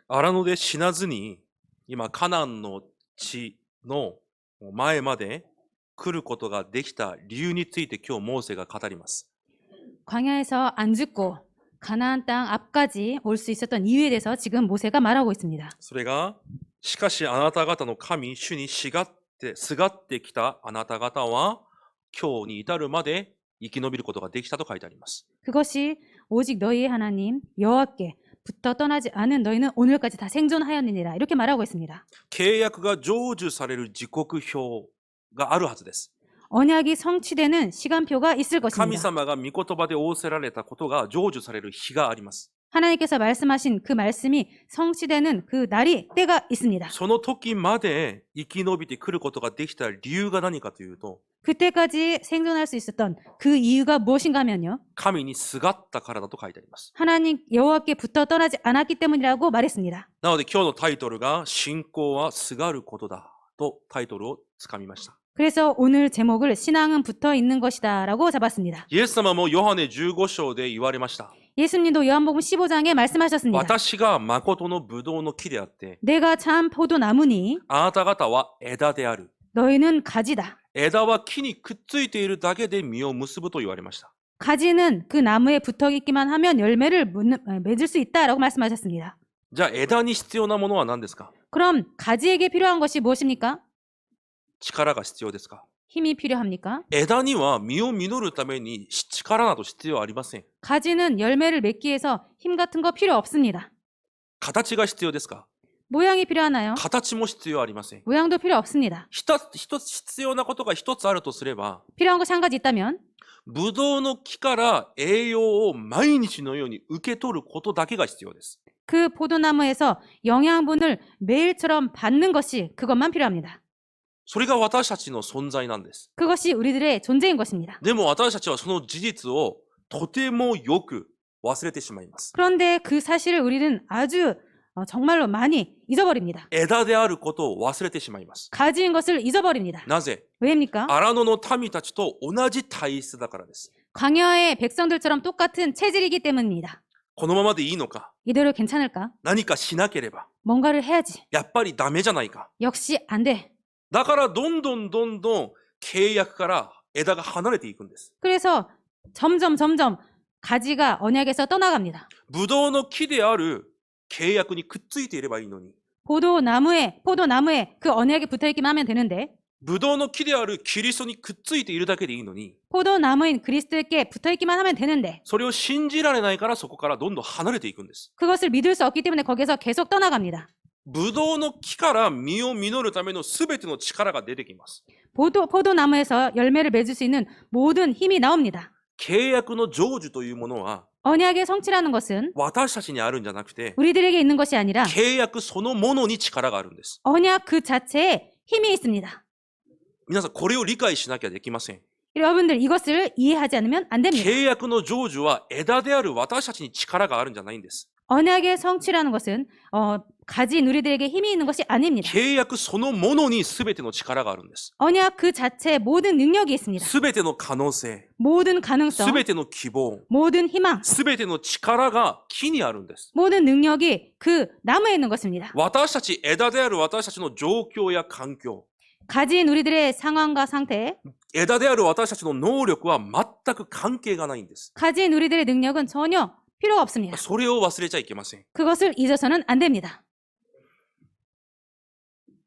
荒野で死なずに、今、カナンの地の前まで来ることができた理由について今日モーセが語ります。 광야에서 안 죽고 가나안 땅 앞까지 올 수 있었던 이유에 대해서 지금 모세가 말하고 있습니다. それが、しかしあなた方の神、主にすがってきたあなた方は、今日に至るまで生き延びることができたと書いてあります。 그것이 오직 너희의 하나님 여호와께 붙어 떠나지 않은 너희는 오늘까지 다 생존하였느니라. 이렇게 말하고 있습니다. 契約が成就される時刻表があるはずです。 언약이 성취되는 시간표가 있을 神 것입니다. 様が御言葉で仰せられたことが成就される日があります。 하나님께서 말씀하신 그 말씀이 성취되는 그 날이 때가 있습니다. その時まで生き延びてくることができた理由が何かというと、 그때까지 생존할 수 있었던 그 이유가 무엇인가 하면요. 神にすがったからだと書いてあります。 하나님 여호와께 붙어 떠나지 않았기 때문이라고 말했습니다. なので今日のタイトルが信仰はすがることだとタイトルをつかみました。 그래서 오늘 제목을 신앙은 붙어 있는 것이다 라고 잡았습니다. イエス様もヨハネ15章で言われました。 예수님도 요한복음 15장에 말씀하셨습니다. 私が誠のブドウの木であって、 내가 참 포도나무니 あなた方は枝である。 너희는 가지다. 枝は木にくっついているだけで実を結ぶと言われました。 가지는 그 나무에 붙어 있기만 하면 열매를 맺을 수 있다라고 말씀하셨습니다. じゃあ枝に必要なものは何ですか？ 그럼 가지에게 필요한 것이 무엇입니까? 力が必要ですか？ 힘이 필요합니까? 枝には実を実るために力など必要ありません。 가지는 열매를 맺기 위해서 힘 같은 거 필요 없습니다. 形が必要ですか？ 모양이 필요하나요? 形も必要ありません。 모양도 필요 없습니다. 一つ必要なことが一つあるとすれば、 필요한 것이 한 가지 있다면 ブドウの木から栄養を毎日のように受け取ることだけが必要です。 그 포도나무에서 영양분을 매일처럼 받는 것이 그것만 필요합니다. それが私たちの存在なんです。 그것이 우리들의 존재인 것입니다. でも私たちはその事実をとてもよく忘れてしまいます。 그런데 그 사실을 우리는 아주 정말로 많이 잊어버립니다. 枝であることを忘れてしまいます。 가지인 것을 잊어버립니다. なぜ？ 왜입니까? 荒野の民たちと同じ体質だからです。 광야의 백성들처럼 똑같은 체질이기 때문입니다. このままでいいのか？ 이대로 괜찮을까? 何かしなければ。 뭔가를 해야지. やっぱりダメじゃないか。 역시 안 돼. だからどんどん契約から枝が離れていくんです。 그래서 점점 가지가 언약에서 떠나갑니다. ブドウの木である契約にくっついていればいいのに、 포도나무에 그 언약에 붙어있기만 하면 되는데 ブドウの木であるキリストにくっついているだけでいいのに、 포도나무인 그리스도에게 붙어있기만 하면 되는데 それを信じられないからそこからどんどん離れていくんです。 그것을 믿을 수 없기 때문에 거기서 계속 떠나갑니다. ブドウの木から実を実るためのすべての力が出てきます。 포도나무에서 열매를 맺을 수 있는 모든 힘이 나옵니다. 契約の成就というものは 언약의 성취라는 것은 私たちにあるんじゃなくて、 우리들에게 있는 것이 아니라 契約そのものに力があるんです。 언약 그 자체에 힘이 있습니다. 皆さんこれを理解しなきゃできません。 여러분들 이것을 이해하지 않으면 안 됩니다. 契約の成就は枝である私たちに力があるんじゃないんです。 언약의 성취라는 것은 가진 우리들에게 힘이 있는 것이 아닙니다. 契約そのものに全ての力があるんです。 언약 그 자체에 모든 능력이 있습니다. 全ての可能性、 모든 가능성, 全ての希望、 모든 희망, 全ての力が木にあるんです。 모든 능력이 그 나무에 있는 것입니다. 私たち枝である私たちの状況や環境、 가진 우리들의 상황과 상태, 枝である私たちの能力は全く関係がないんです。 가진 우리들의 능력은 전혀 필요가 없습니다. それを忘れちゃいけません。 그것을 잊어서는 안 됩니다.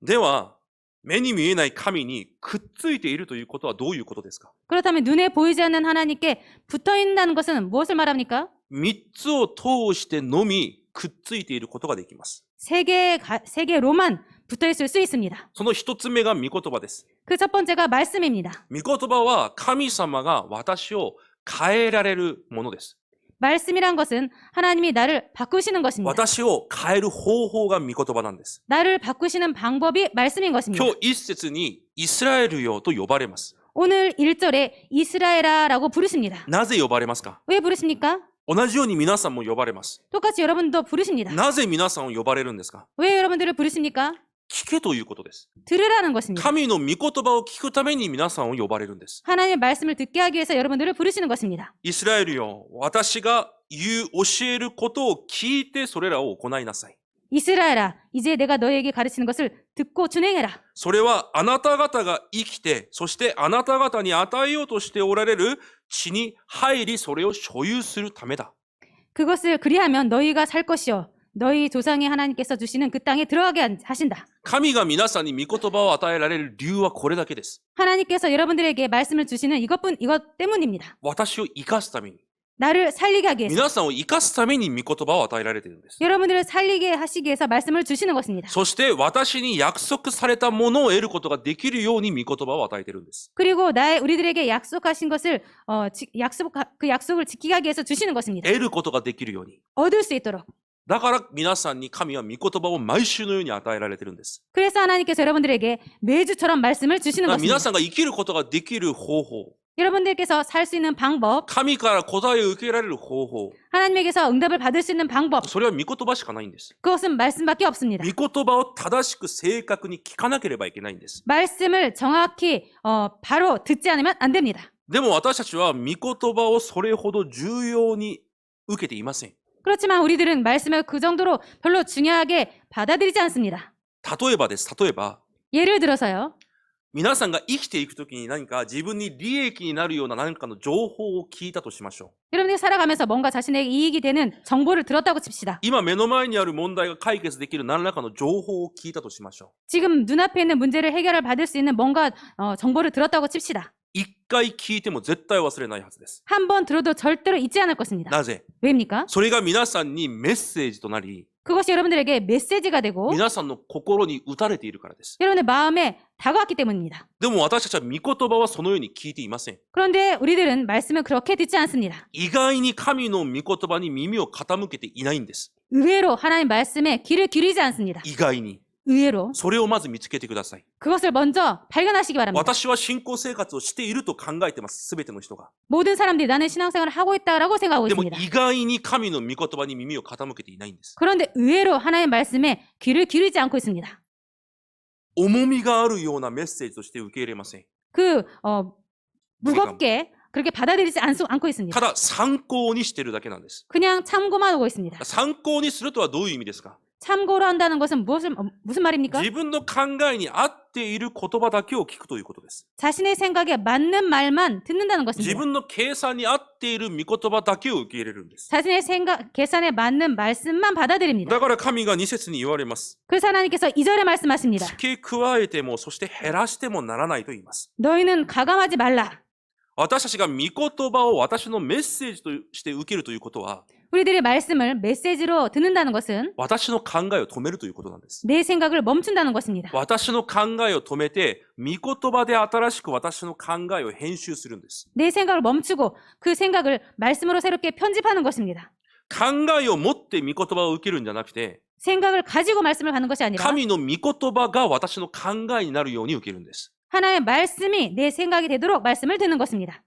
では、目に見えない神にくっついているということはどういうことですか？ 그렇다면 눈에 보이지 않는 하나님께 붙어 있다는 것은 무엇을 말합니까? 3つを通してのみくっついていることができます。 세 개로만 붙어 있을 수 있습니다. その1つ目が御言葉です。 그 첫 번째가 말씀입니다. 御言葉は神様が私を変えられるものです。 말씀이란 것은 하나님이 나를 바꾸시는 것입니다. 私を変える方法が御言葉なんです。 나를 바꾸시는 방법이 말씀인 것입니다. 今日一節にイスラエルよと呼ばれます。 오늘 1절에 이스라엘아라고 부르십니다. なぜ呼ばれますか？ 왜 부르십니까? 同じように皆さんも呼ばれます。 똑같이 여러분도 부르십니다. なぜ皆さんを呼ばれるんですか？ 왜 여러분들을 부르십니까? 聞けということです。 들으라는 것입니다. 神の御言葉を聞くために皆さんを呼ばれるんです。 하나님의 말씀을 듣게 하기 위해서 여러분들을 부르시는 것입니다. イスラエルよ、私が教えることを聞いてそれらを行いなさい。 이스라엘아, 이제 내가 너에게 가르치는 것을 듣고 준행해라. それはあなた方が生きて、そしてあなた方に与えようとしておられる地に入り、それを所有するためだ。 그것을 그리하면 너희가 살 것이요 너희 조상의 하나님께서 주시는 그 땅에 들어가게 하신다. 神が皆さんに御言葉を与えられる理由はこれだけです。 하나님께서 여러분들에게 말씀을 주시는 이것 때문입니다. 私を生かすために、 나를 살리게 하기 위해서. 皆さんを生かすために御言葉を与えられているんです。 여러분들을 살리게 하시기 위해서 말씀을 주시는 것입니다. そして私に約束されたものを得ることができるように御言葉を与えているんです。 그리고 우리들에게 약속하신 것을 그 약속을 지키게 하기 위해서 주시는 것입니다. 得ることができるように。 얻을 수 있도록. だから皆さんに神は御言葉を毎週のように与えられているんです。 그래서 하나님께서 여러분들에게 매주처럼 말씀을 주시는 だから皆 것입니다. さんが生きることができる方法、 여러분들께서 살 수 있는 방법, 神から答えを受けられる方法、 하나님에게서 응답을 받을 수 있는 방법, それは御言葉しかないんです。 그것은 말씀밖에 없습니다. 御言葉を正しく正確に聞かなければいけないんです。 말씀을 정확히 바로 듣지 않으면 안 됩니다. でも私たちは御言葉をそれほど重要に受けていません。 그렇지만 우리들은 말씀을 그 정도로 별로 중요하게 받아들이지 않습니다. 例えばです。例えば、 예를 들어서요. 皆さんが生きていくときに何か自分に利益になるような何かの情報を聞いたとしましょう。 여러분들이 살아가면서 뭔가 자신에게 이익이 되는 정보를 들었다고 칩시다. 今目の前にある問題が解決できる何らかの情報を聞いたとしましょ 지금 눈앞에 있는 문제를 해결을 받을 수 있는 뭔가 정보를 들었다고 칩시다. う。一回聞いても絶対忘れないはずです。 한 번 들어도 절대로 잊지 않을 것입니다. なぜ？ 왜입니까? それが皆さんにメッセージとなり、 그것이 여러분들에게 메시지가 되고 皆さんの心に打たれているからです。 여러분의 마음에 다가왔기 때문입니다. でも私たちは御言葉はそのように聞いていません。 그런데 우리들은 말씀을 그렇게 듣지 않습니다. 意外に神の御言葉に耳を傾けていないんです。 의외로 하나님 말씀에 귀를 기울이지 않습니다. 意外に。 의외로 それをまず見つけてください。 그것을 먼저 발견하시기 바랍니다. 私は信仰生活をしていると考えてます。すべての人が。 모든 사람들이 나는 신앙생활을 하고 있다라고 생각하고 でも 있습니다. 意外に神の御言葉に耳を傾けていないんです。 그런데 의외로 하나님 말씀에 귀를 기울이지 않고 있습니다. 重みがあるようなメッセージとして受け入れません。 무겁게 그렇게 받아들이지 않고 있습니다. ただ参考にしているだけなんです。 그냥 참고만 하고 있습니다. 参考にするとはどういう意味ですか？ 참고로 한다는 것은 무슨 말입니까? 自分の考えに合っている言葉だけを聞くということです。 자신의 생각에 맞는 말만 듣는다는 自 것입니다. 分の計算に合っている御言葉だけを受け入れるんです。 자신의 계산에 맞는 말씀만 받아들입니다. だから神が2節に言われます。 그래서 하나님께서 2절에 말씀하십니다. 付け加えても、そして減らしてもならないと言います。 너희는 가감하지 말라. 私たちが御言葉を私のメッセージとして受けるということは、 우리들의 말씀을 메시지로 듣는다는 것은 私の考えを止めるということなんです。 내 생각을 멈춘다는 것입니다. 私の考えを止めて、御言葉で新しく私の考えを編集するんです。 내 생각을 멈추고 그 생각을 말씀으로 새롭게 편집하는 것입니다. 考えを持って御言葉を受けるんじゃなくて、 생각을 가지고 말씀을 받는 것이 아니라 神の御言葉が私の考えになるように受けるんです。 하나의 말씀이 내 생각이 되도록 말씀을 듣는 것입니다.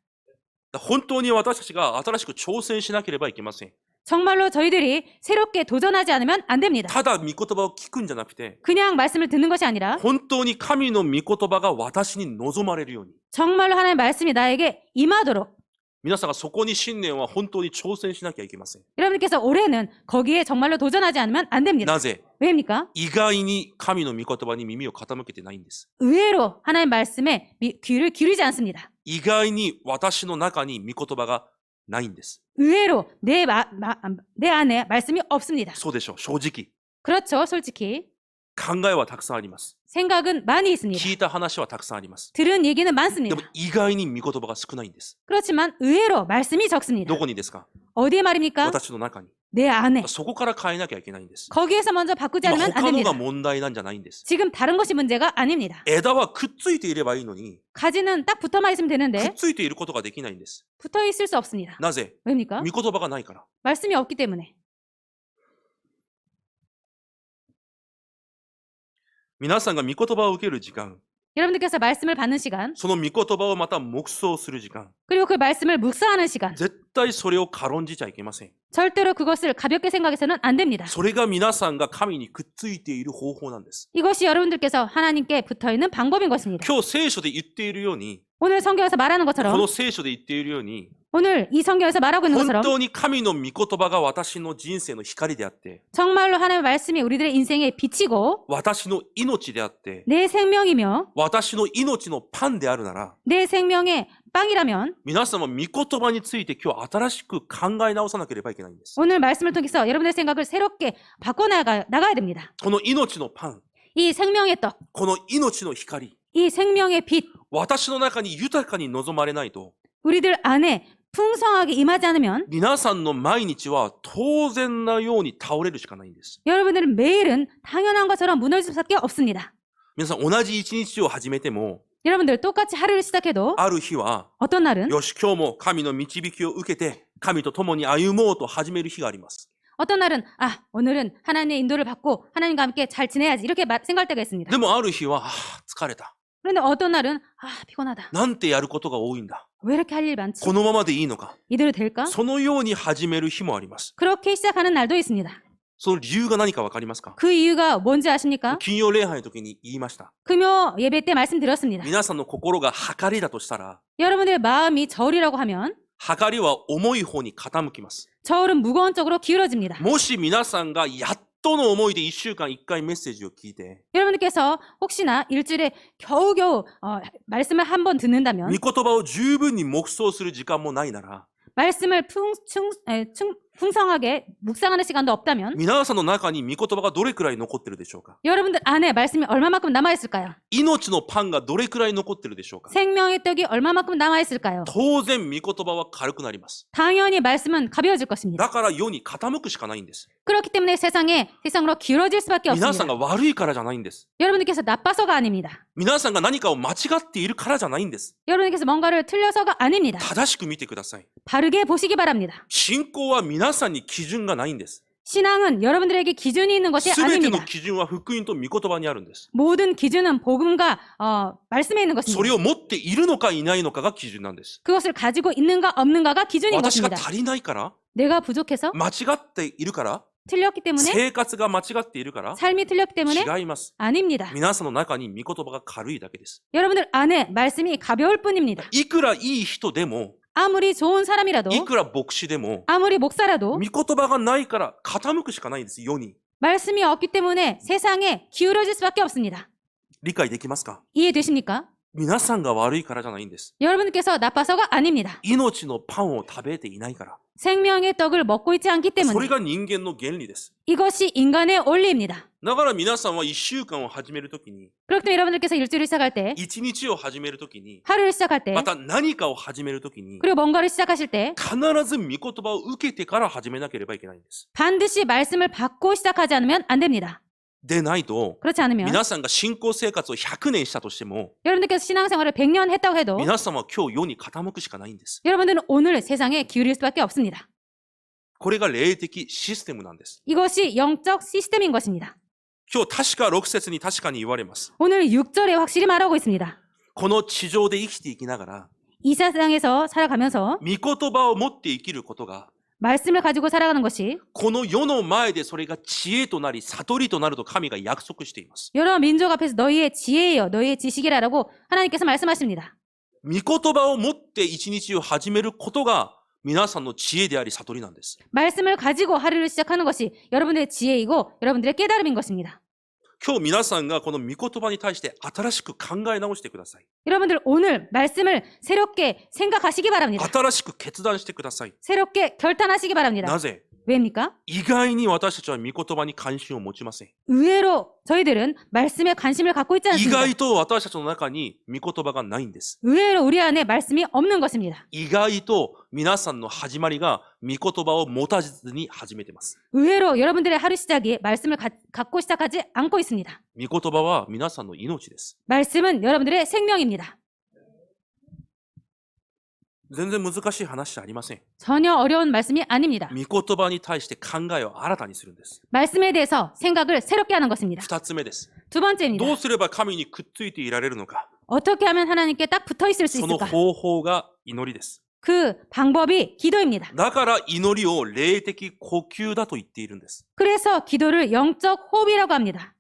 本当に私たちが新しく挑戦しなければいけません。 정말로 저희들이 새롭게 도전하지 않으면 안 됩니다. ただ御言葉を聞くんじゃなくて、 그냥 말씀을 듣는 것이 아니라 本当に神の御言葉が私に望まれるように、 정말로 하나님의 말씀이 나에게 임하도록 皆さんがそこに新年は本当に挑戦しなきゃいけません。 여러분께서 올해는 거기에 정말로 도전하지 않으면 안 됩니다. なぜ？ 왜입니까? 意外に神の御言葉に耳を傾けてないんです。 의외로 하나님 말씀에 귀를 기울이지 않습니다. 意外に私の中に御言葉がないんです。 의외로 내 안에 말씀이 없습니다. そうでしょう。正直。 그렇죠, 솔직히. 考えはたくさんあります。 생각은 많이 있습니다. 聞いた話はたくさんあります。 들은 얘기는 で 많습니다. も意外に御言葉が少ないんです。 그렇지만 의외로 말씀이 적습니다. どこにですか？ 어디에 말입니까? 私の中に。 내 안에. そこから変えなきゃいけないんです。 거기에서 먼저 바꾸지 今 않으면 안 他の 됩니다. が問題なんじゃないんです。 지금 다른 것이 문제가 아닙니다. 枝はくっついていればいいのに、 가지는 딱 붙어만 있으면 くっ 되는데 ついていることができないんです。 붙어 있을 수 없습니다. なぜ？ 왜입니까? 御言葉がないから。 말씀이 없기 때문에. 皆さんが御言葉を受ける時間、 여러분들께서 말씀을 받는 시간, その御言葉をまた黙想する時間、 그리고 그 말씀을 묵상하는 시간, 絶対それを軽んじちゃいけません。 절대로 그것을 가볍게 생각해서는 안 됩니다. それが皆さんが神にくっついている方法なんです。 이것이 여러분들께서 하나님께 붙어있는 방법인 것입니다. 今日聖書で言っているように、 오늘 성경에서 말하는 こ 것처럼 の聖書で言っているように、 오늘 이 성경에서 말하고 있는 本 것처럼 当に神の御言葉が私の人生の光であって、 정말로 하나님의 말씀이 우리들의 인생의 빛이고 私の命であって、 내 생명이며 私の命のパンであるなら、 내 생명의 빵이라면 皆様、御言葉について今日新しく考え直さなければいけないんです。 오늘 말씀을 통해서 여러분의 생각을 새롭게 바꿔나가야 됩니다. この命のパン、 이 생명의 떡, この命の光、 이 생명의 빛, 私の中に豊かに望まれないと、 우리들 안에 풍성하게 임하지 않으면 皆さんの毎日は当然なように倒れるしかないんです。 여러분들은 매일은 당연한 것처럼 무너질 수밖에 없습니다. 皆さん、同じ一日を始めても、 여러분들 똑같이 하루를 시작해도 ある日は、 어떤 날은 よし、今日も神の導きを受けて、神と共に歩もうと始める日があります。 어떤 날은 오늘은 하나님의 인도를 받고 하나님과 함께 잘 지내야지 이렇게 생각할 때가 있습니다. でもある日は、疲れた。 그런데 어떤 날은 피곤하다. なんてやることが多いんだ。 왜 이렇게 할 일 많지? このままでいいのか。 이대로 될까? そのように始める日もあります。 그렇게 시작하는 날도 있습니다. その理由が何かわかりますか？ 그 이유가 뭔지 아십니까? 金曜礼拝の時に言いました。 금요 예배 때 말씀드렸습니다. 皆さんの心が計りだとしたら、 여러분들의 마음이 저울이라고 하면 計りは重い方に傾きます。 저울은 무거운 쪽으로 기울어집니다. もし皆さんがやっとの思いで1週間1回メッセージを聞いて、 여러분들께서 혹시나 일주일에 겨우겨우 말씀을 한 번 듣는다면 御言葉を十分に黙想する時間もないなら、 말씀을 풍성하게 묵상하는 시간도 없다면 皆さんの中に御言葉がどれくらい残ってるでしょうか？ 여러분들 안에 말씀이 얼마만큼 남아있을까요? 命のパンがどれくらい残ってるでしょうか？ 생명의 떡이 얼마만큼 남아있을까요? 当然御言葉は軽くなります。 당연히 말씀은 가벼워질 것입니다. だから世に傾くしかないんです。 그렇기 때문에 세상으로 기울어질 수밖에 皆さん 없습니다. が悪いからじゃないんです。 여러분들께서 나빠서가 아닙니다. 皆さんが何かを間違っているからじゃないんです。 여러분들께서 뭔가를 틀려서가 아닙니다. 正しく見てください。 바르게 보시기 바랍니다. 信仰は皆さんに基準がないんです。 신앙은 여러분들에게 기준이 있는 것이 すべての 아닙니다. 基準は福音と御言葉にあるんです。 모든 기준은 복음과 말씀에 있는 それ 것입니다. を持っているのかいないのかが基準なんです。 그것을 가지고 있는가 없는가가 기준인 私が 것입니다. 足りないから、 내가 부족해서 間違っているから、 틀렸기 때문에 生活が間違っているから、 삶이 틀렸기 때문에 違います。 아닙니다. 皆さんの中に御言葉が軽いだけです。 여러분들 안에 말씀이 가벼울 뿐입니다. いくらいい人でも、 아무리 좋은 사람이라도 いくら牧師でも、 아무리 목사라도 御言葉がないから傾くしかないんです、世に。 말씀이 없기 때문에 세상에 기울어질 수밖에 없습니다. 理解できますか？ 이해되십니까? 皆さんが悪いからじゃないんです。 여러분들께서 나빠서가 아닙니다. 命のパンを食べていないから。 생명의 떡을 먹고 있지 않기 そ 때문에 れが人間の原理です。 이것이 인간의 원리입니다. だから皆さんは1週間を始めるときに、 그렇기 때문에 여러분들께서 일주일을 시작할 때 1日を始めるときに、 하루를 시작할 때 また何かを始めるときに、 그리고 뭔가를 시작하실 때 必ず御言葉を受けてから始めなければいけないんです。 반드시 말씀을 받고 시작하지 않으면 안 됩니다. でないと、 그렇지 않으면 皆さんが信仰生活を100年したとしても、 여러분들께서 신앙생활을 100년 했다고 해도 皆様は今日世に傾くしかないんです。 여러분들은 오늘 세상에 기울일 수밖에 없습니다. これが霊的システムなんです。 이것이 영적 시스템인 것입니다. 今日確か6節に確かに言われます。 오늘 6절에 확실히 말하고 있습니다. この地上で生きていきながら、 이 세상에서 살아가면서 御言葉を持って生きることが、 말씀을 가지고 살아가는 것이 この世の前でそれが知恵となり、悟りとなると神が約束しています。 여러 민족 앞에서 너희의 지혜예요. 너희의 지식이라고 하나님께서 말씀하십니다. 御言葉を持って一日を始めることが皆さんの知恵であり悟りなんです。 말씀을 가지고 하루를 시작하는 것이 여러분들의 지혜이고 여러분들의 깨달음인 것입니다. 今日皆さんがこの御言葉に対して新しく考え直してください。 여러분들 오늘 말씀을 새롭게 생각하시기 바랍니다. 新しく決断してください。 새롭게 결단하시기 바랍니다. なぜ？ 왜입니까? 意外に私たちは御言葉に関心を持ちません。 의외로 저희들은 말씀에 관심을 갖고 있지 意 않습니다. 外と私たちの中に御言葉がないんです。 의외로 우리 안에 말씀이 없는 것입니다. 意外と皆さんの始まりが御言葉を持たずに始めています。 의외로 여러분들의 하루 시작이 말씀을 갖고 시작하지 않고 있습니다. 御言葉は皆さんの命です。 말씀은 여러분들의 생명입니다. 全然難しい話じゃありません。 전혀 어려운 말씀이 아닙니다. 御言葉に対して考えを新たにするんです。 말씀에 대해서 생각을 새롭게 하는 것입니다. 二つ目です。 두 번째입니다. どうすれば神にくっついていられるのか。 어떻게 하면 하나님께 딱 붙어 있을 수 その 있을까? 方法が祈りです。 그 방법이 기도입니다. だから祈りを霊的呼吸だと言っているんです。 그래서 기도를 영적 호흡이라고 합니다.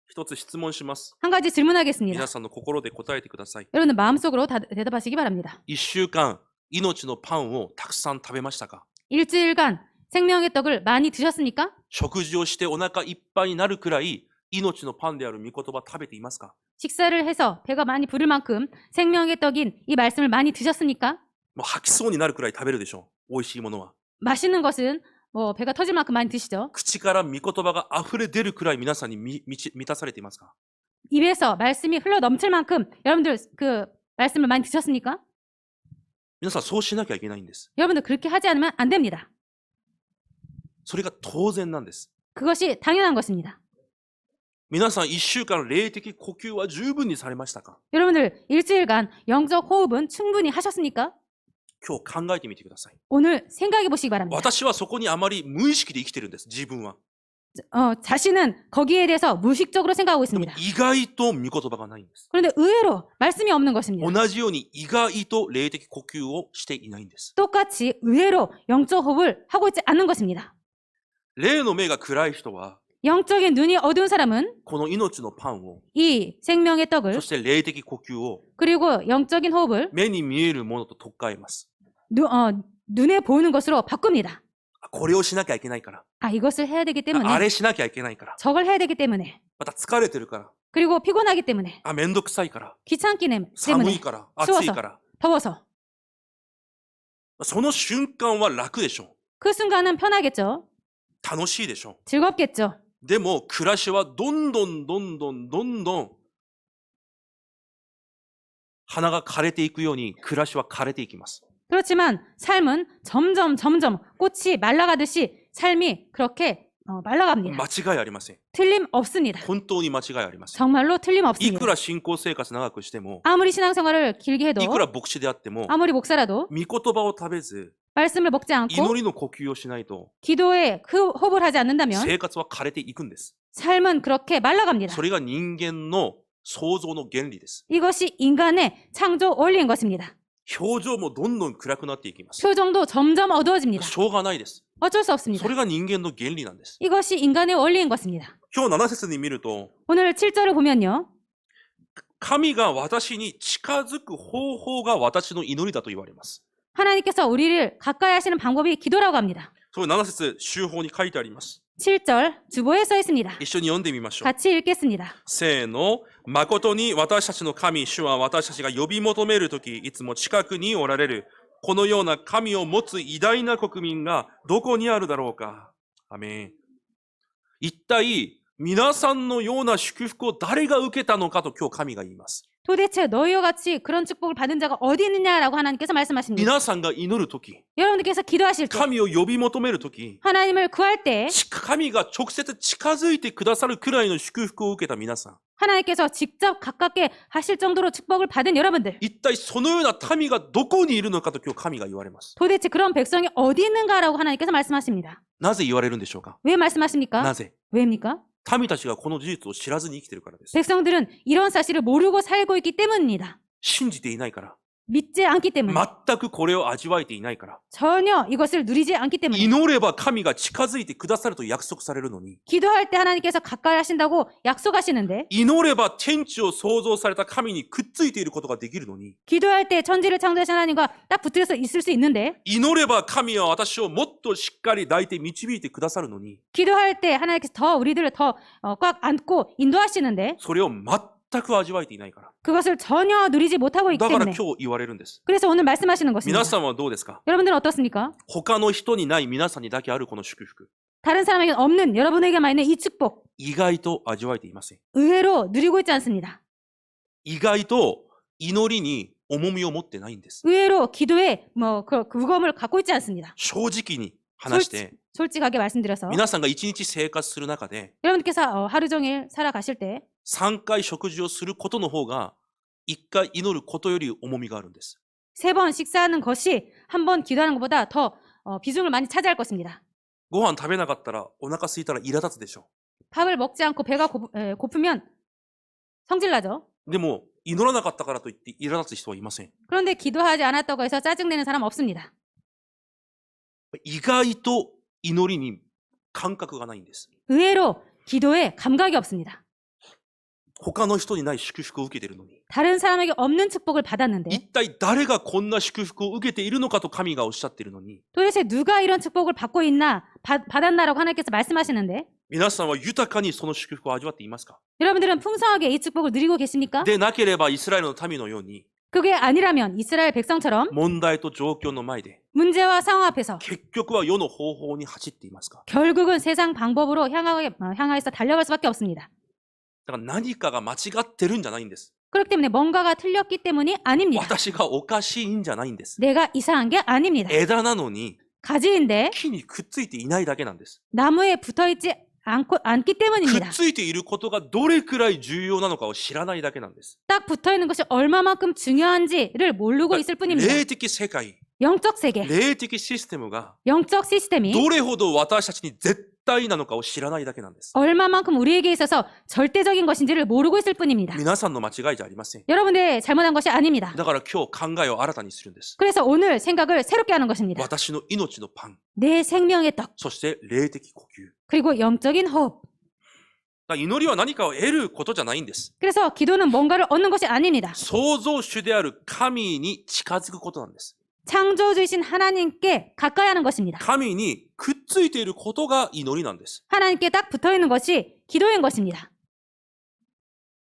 一つ質問します。 한 가지 질문하겠습니다. 皆さんの心で答えてください。 여러분들 마음속으로 대답하시기 바랍니다. 一週間命のパンをたくさん食べましたか？ 일주일간 생명의 떡을 많이 드셨습니까? 食事をしてお腹いっぱいになるくらい命のパンである御言葉を食べていますか？ 식사를 해서 배가 많이 부를 만큼 생명의 떡인 이 말씀을 많이 드셨습니까? もう吐きそうになるくらい食べるでしょう。美味しいものは。 맛있는 것은 뭐 배가 터질 만큼 많이 드시죠. 口から御言葉が溢れ出るくらい皆さんに満たされていますか？ 입에서 말씀이 흘러 넘칠 만큼 여러분들 그 말씀을 많이 드셨습니까? 皆さんそうしなきゃいけないんです。 여러분들 그렇게 하지 않으면 안 됩니다. それが当然なんです。 그것이 당연한 것입니다. 皆さん1週間霊的呼吸は十分にされましたか？ 여러분들 일주일간 영적 호흡은 충분히 하셨습니까? 今日考えてみてください。 오늘 생각해 보시기 바랍니다. 私はそこにあまり無意識で生きてるんです。自分は。 자신은 거기에 대해서 무의식적으로 생각하고 でも 있습니다. 意外と御言葉がないんです。 그런데 의외로 말씀이 없는 것입니다. 同じように意外と霊的呼吸をしていないんです。 똑같이 의외로 영적 호흡을 하고 있지 않는 것입니다. 霊の目が暗い人は 영적인 눈이 어두운 사람은 この命のパンを 이 생명의 떡을 そして霊的呼吸を 그리고 영적인 호흡을 目に見えるものと取っ換えます。 눈에 보이는 것으로 바꿉니다. これをしなきゃいけないから。 이것을 해야 되기 때문에 あれしなきゃいけないから。 저걸 해야 되기 때문에 また疲れてるから。 그리고 피곤하기 때문에 めんどくさいから。 귀찮기 寒 때문에 いから。暑いから。 더워서 その瞬間は楽でしょ 그 순간은 편하겠죠. う。楽しいでしょ 즐겁겠죠. う。でも暮らしはどんどん花が枯れていくように暮らしは枯れていきます。 그렇지만 삶은 점점 꽃이 말라가듯이 삶이 그렇게 말라갑니다. 間違いありません。 틀림없습니다. 本当に間違いありません。 정말로 い 틀림없습니다. くら信仰生活長くしても、 아무리 신앙생활을 길게 해도 いくら牧師であっても、 아무리 목사라도 御言葉を食べず、 말씀을 먹지 않고 祈りの呼吸をしないと、 기도에 그 호흡을 하지 않는다면 生活は枯れていくんです。 삶은 그렇게 말라갑니다. それが人間の創造の原理です。 이것이 인간의 창조 원리인 것입니다. 表情もどんどん暗くなっていきます。 표정도 점점 어두워집니다. しょうがないです。 어쩔 수 없습니다. それが人間の原理なんです。 이것이 인간의 원리인 것입니다. 今日7節に見ると、 오늘 7절을 보면요. 神が私に近づく方法が私の祈りだと言われます。 하나님께서 우리를 가까이 하시는 방법이 기도라고 합니다. そう7節修法に書いてあります。 7절 주보에 써 있습니다. 一緒に読んでみましょう。 같이 읽겠습니다. せーの。誠に私たちの神、主は私たちが呼び求めるとき、いつも近くにおられる。このような神を持つ偉大な国民がどこにあるだろうか。アメン。一体、皆さんのような祝福を誰が受けたのかと今日神が言います。 도대체 너희와 같이 그런 축복을 받은 자가 어디 있느냐라고 하나님께서 말씀하십니다. 皆さんが祈るとき、 여러분들께서 기도하실 때, 神を呼び求めるとき、 하나님을 구할 때 神が直接近づいてくださるくらいの祝福を受けた皆さん。 하나님께서 직접 가깝게 하실 정도로 축복을 받은 여러분들, 一体そのような民がどこにいるのかと今日神が言われます。 도대체 그런 백성이 어디 있는가라고 하나님께서 말씀하십니다. なぜ言われるんでしょうか？ 왜 말씀하십니까? なぜ？ 왜입니까? 民たちがこの事実を知らずに生きているからです。 백성들은 이런 사실을 모르고 살고 있기 때문입니다. 信じていないから。 믿지 않기 때문에, 全くこれを味わえていないから。 전혀 이것을 누리지 않기 때문에, 祈れば神が近づいてくださると約束されるのに、 기도할 때 하나님께서 가까이 하신다고 약속하시는데, 祈れば天地を創造された神にくっついていることができるのに、 기도할 때 천지를 창조하신 하나님과 딱 붙어서 있을 수 있는데, 祈れば神は私をもっとしっかり抱いて導いてくださるのに、 기도할 때 하나님께서 더 우리들을 더 꽉 안고 인도하시는데, それを全く味わえていないから。 그것을 전혀 누리지 못하고 있기 だから 때문에, 今日言われるんです。 그래서 오늘 말씀하시는 것입니다. 皆さんはどうですか？ 여러분들은 어떻습니까? 他の人にない皆さんにだけあるこの祝福。 다른 사람에게 없는 여러분에게만 있는 이 축복, 意外と味わえていません。 의외로 누리고 있지 않습니다. 意外と祈りに重みを持ってないんです。 의외로 기도에 그 무거움을 갖고 있지 않습니다. 正直に話して、 솔직하게 말씀드려서, 皆さんが一日生活する中で、 여러분께서 하루 종일 살아가실 때 3回食事をすることの方が、1回祈ることより重みがあるんです。 3번 식사하는 것이 한 번 기도하는 것보다 더 비중을 많이 차지할 것입니다. ご飯食べなかったら、お腹空いたら苛立つでしょ 밥을 먹지 않고 배가 고프면 성질나죠. う。でも、祈らなかったからといって苛立つ人はいません。 그런데 기도하지 않았다고 해서 짜증내는 사람 없습니다. 意外と祈りに感覚がないんです。 의외로 기도에 감각이 없습니다. 他の人にない祝福を受けているのに。 다른 사람에게 없는 축복을 받았는데 一体誰がこんな祝福を受けているのかと神がおっしゃっているのに、 도대체 누가 이런 축복을 받고 있나 받았나라고 하나님께서 말씀하시는데 皆さんは豊かにその祝福を味わっていますか？ 여러분들은 풍성하게 이 축복을 누리고 계십니까? でなければイスラエルの民のように 그게 아니라면 이스라엘 백성처럼 問題と状況の前で 문제와 상황 앞에서 結局は世の方法に走っていますか？ 결국은 세상 방법으로 향하여서 달려갈 수밖에 없습니다. だから何かが間違ってるんじゃないんです。 그렇기 때문에 뭔가가 틀렸기 때문이 아닙니다. 私がおかしいんじゃないんです。 내가 이상한 게 아닙니다. 枝なのに 가지인데 木にくっついていないだけなんです。 나무에 붙어있지 않기 くっ 때문입니다. ついていることがどれくらい重要なのかを知らないだけなんです。 딱 붙어있는 것이 얼마만큼 중요한지를 모르고 있을 뿐입니다. 霊的世界、 영적 세계, 霊的システムが 영적 시스템이 どれほど私たちに絶対なのかを知らないだけなんです。 얼마만큼 우리에게 있어서 절대적인 것인지를 모르고 있을 뿐입니다. 皆さんの間違いじゃありません。 여러분의 잘못한 것이 아닙니다. だから今日考えを新たにするんです。 그래서 오늘 생각을 새롭게 하는 것입니다. 私の命のパン、 내 생명의 떡, そして霊的呼吸。 그리고 영적인 호흡. だから祈りは何かを得ることじゃないんです。 그래서 기도는 뭔가를 얻는 것이 아닙니다. 創造主である神に近づくことなんです。 창조주이신 하나님께 가까이 하는 것입니다. 神にくっついていることが祈りなんです。 하나님께 딱 붙어있는 것이 기도인 것입니다. だか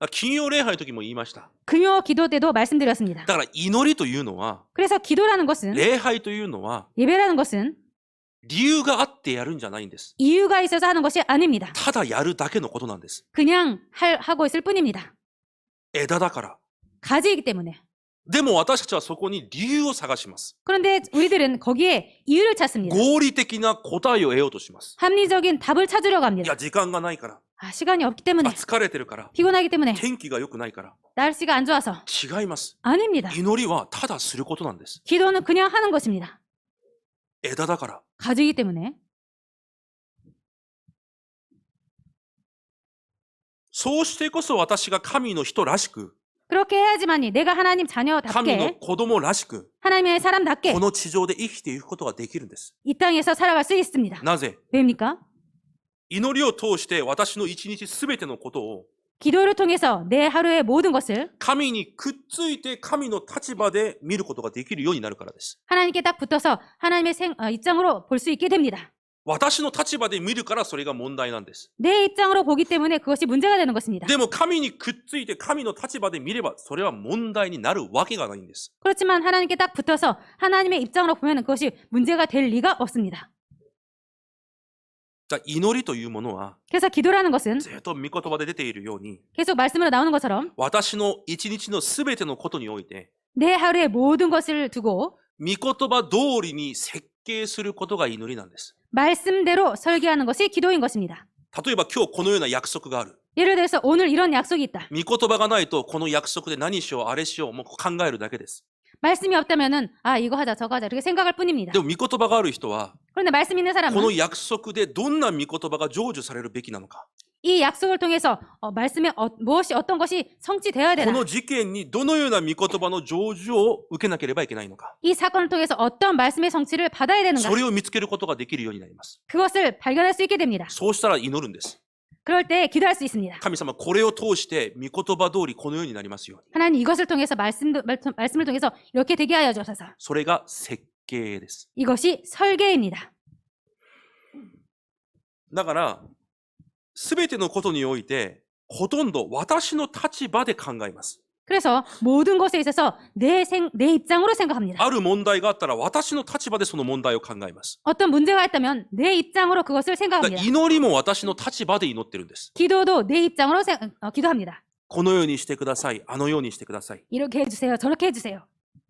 ら金曜礼拝の時も言いました。 금요 기도 때도 말씀드렸습니다. だから祈りというのは、 그래서 기도라는 것은, 礼拝というのは 예배라는 것은 理由があってやるんじゃないんです。 이유가 있어서 하는 것이 아닙니다. ただやるだけのことなんです。 그냥 하고 있을 뿐입니다. 枝だから。 가지이기 때문에. でも私たちはそこに理由を探します。 그런데 우리들은 거기에 이유를 찾습니다. 合理的な答えを得ようとします。 합리적인 답을 찾으려고 い 합니다. や、時間がないから。 시간이 없기 때문에, 疲れてるから。 피곤하기 때문에, 天気が良くないから。 날씨가 안 좋아서. 違います。 아닙니다. 祈りはただすることなんです。 기도는 그냥 하는 것입니다. 枝だから。 가지이기 때문에. そうしてこそ私が神の人らしく、 그렇게 해야지만이 내가 하나님 神の 자녀답게, 子供らしく、 하나님의 사람답게 この地上で生きていくことができるんです。 이 땅에서 살아갈 수 있습니다. なぜ？ 왜입니까? 祈りを通して私の一日すべてのことを 기도를 통해서 내 하루의 모든 것을 神にくっついて神の立場で見ることができるようになるからです。 하나님께 딱 붙어서 하나님의 입장으로 볼 수 있게 됩니다. 私の立場で見るからそれが問題なんです。 내 입장으로 보기 때문에 그것이 문제가 되는 것입니다. でも神にくっついて神の立場で見ればそれは問題になるわけがないんです。 그렇지만 하나님께 딱 붙어서 하나님의 입장으로 보면 그것이 문제가 될 리가 없습니다. じゃあ祈りというものは 그래서 기도라는 것은 ずっと御言葉で出ているように 계속 말씀으로 나오는 것처럼 私の一日のすべてのことにおいて 내 하루의 모든 것을 두고 御言葉通りに設計することが祈りなんです。 말씀대로 설계하는 것이 기도인 것입니다. 例えば今日このような約束がある。 예를 들어서 오늘 이런 약속이 있다. 御言葉がないとこの約束で何しようあれしようもう考えるだけです。 말씀이 없다면은 이거 하자 저거 하자 이렇게 생각할 뿐입니다. でも御言葉がある人は 그런데 말씀 있는 この 사람은 約束でどんな御言葉が成就されるべきなのか。 이 약속을 통해서 말씀에 무엇이 어떤 것이 성취되어야 こ 되나. の事件にどのような御言葉の成就を受けなければいけないのか。 이 사건을 통해서 어떤 말씀의 성취를 받아야 되는가. それを見つけることができるようになります。 그것을 발견할 수 있게 됩니다. そうしたら祈るんです。 그럴 때 기도할 수 있습니다. 神様これを通して御言葉通りこのようになりますように。 하나님 이것을 통해서 말씀을 통해서 이렇게 되게 하여 주셔서. それが設計です。 이것이 설계입니다. だから全てのことにおいてほとんど私の立場で考えます。 그래서 모든 것에 있어서 내 입장으로 생각합니다. ある問題があったら私の立場でその問題を考えます。 어떤 문제가 있다면 내 입장으로 그것을 だから 생각합니다. 祈りも私の立場で祈ってるんです。 기도도 내 입장으로 기도합니다. このようにしてください。あのようにしてください。 이렇게 해주세요. 저렇게 해주세요.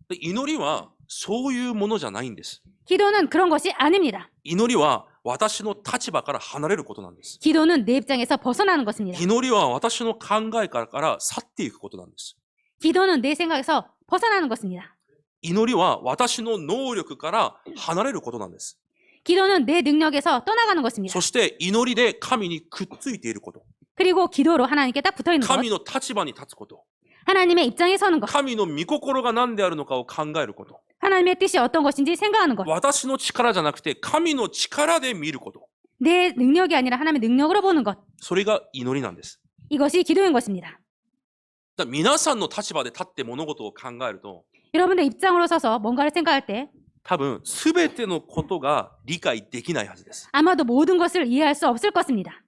で祈りはそういうものじゃないんです。 기도는 그런 것이 아닙니다. 祈りは私の立場から離れることなんです。 기도는 내 입장에서 벗어나는 것입니다. 祈りは私の考えから去っていくことなんです。 기도는 내 생각에서 벗어나는 것입니다. 祈りは私の能力から離れることなんです。 기도는 내 능력에서 떠나가는 것입니다. そして祈りで神にくっついていること。 그리고 기도로 하나님께 딱 붙어 있는 것, 神の立場に立つこと。 하나님의 입장에 서는 것, 神の御心が何であるのかを考えること。 하나님의 뜻이 어떤 것인지 생각하는 것, 私の力じゃなくて神の力で見ること。 내 능력이 아니라 하나님의 능력으로 보는 것, それが祈りなんです。 이것이 기도인 것입니다. だから皆さんの立場で立って物事を考えると、 여러분들 입장으로 서서 뭔가를 생각할 때 多分全てのことが理解できないはずです。 아마도 모든 것을 이해할 수 없을 것입니다.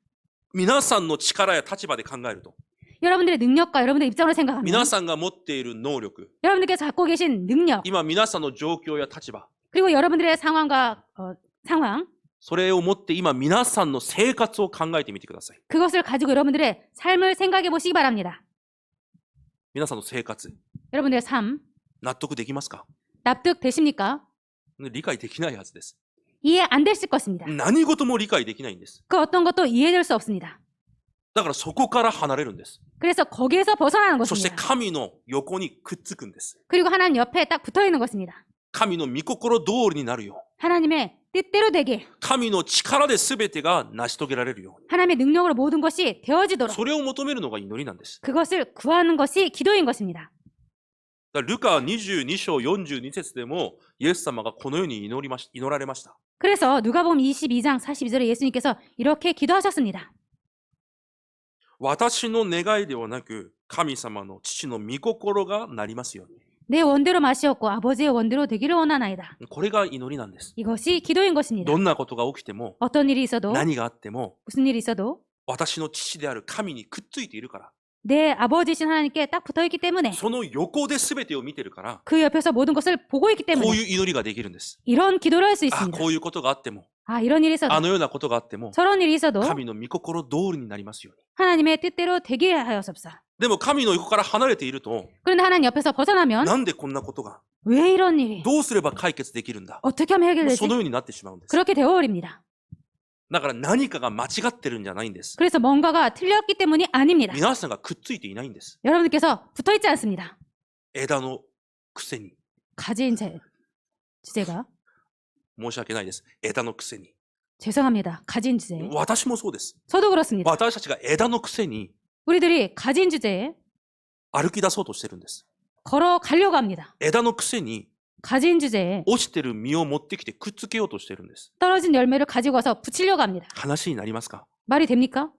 皆さんの力や立場で考えると、 여러분들의 능력과 여러분들의 입장으로 생각하면 皆さんが持っている能力、 여러분들께서 갖고 계신 능력 今皆さんの状況や立場、 그리고 여러분들의 상황과 상황 それを持って今皆さんの生活を考えてみてください。 그것을 가지고 여러분들의 삶을 생각해 보시기 바랍니다. 皆さんの生活、 여러분들의 삶 納得できますか？ 납득되십니까? 理解できないはずです。 이해 안 되실 것입니다. 何事も理解できないんです。 그 어떤 것도 이해될 수 없습니다. だからそこから離れるんです。 그래서 거기에서 벗어나는 そして 것입니다. 神の横にくっつくんです。 그리고 하나님 옆에 딱 붙어 있는 것입니다. 神の御心通りになるよう、 하나님의 뜻대로 되게 神の力で全てが成し遂げられるように、 하나님의 능력으로 모든 것이 되어지도록 それを求めるのが祈りなんです。 그것을 구하는 것이 기도인 것입니다. だからルカ22章42節でもイエス様がこのように祈られました。 그래서 누가복음 22장 42절에 예수님께서 이렇게 기도하셨습니다. 私の願いではなく神様の父の御心がなりますように。 내 원대로 마시었고 아버지의 원대로 되기를 원하나이다. これが祈りなんです。 이것이 기도인 것입니다. どんなことが起きても、 어떤 일이 있어도 何があっても、 무슨 일이 있어도 私の父である神にくっついているから、 내 아버지신 하나님께 딱 붙어 있기 때문에 その横で全てを見てるから、 그 옆에서 모든 것을 보고 있기 こう 때문에 いう祈りができるんです。 이런 기도를 할 수 あ、 있습니다. こういうことがあっても、 아, 이런 일이 있어도 あのようなことがあっても、 저런 일이 있어도 神の御心通りになりますように。 하나님의 뜻대로 되게 하여섭사. でも神の横から離れていると、 그런데 하나님 옆에서 벗어나면 なんでこんなことが、 왜 이런 일이 どうすれば解決できるんだ、 어떻게 하면 そ 해결되지? のようになってしまうんです。 그렇게 되어버립니다. だから何かが間違ってるんじゃないんです。 그래서 뭔가가 틀렸기 때문이 아닙니다. 皆さんがくっついていないんです。 여러분들께서 붙어 있지 않습니다. 枝のくせに。 가진 주제가 申し訳ないです。枝のくせに。 죄송합니다. 가진 주제. 私もそうです。 저도 그렇습니다. 私たちが枝のくせに 우리들이 가진 주제에 歩き出そうとしてるんです。 걸어가려고 합니다. 枝のくせに 가진 주제에 落ちてる実を持ってきてくっつけようとしてるんです。 떨어진 열매를 가지고 와서 붙이려고 합니다. 話になりますか？ 말이 됩니까?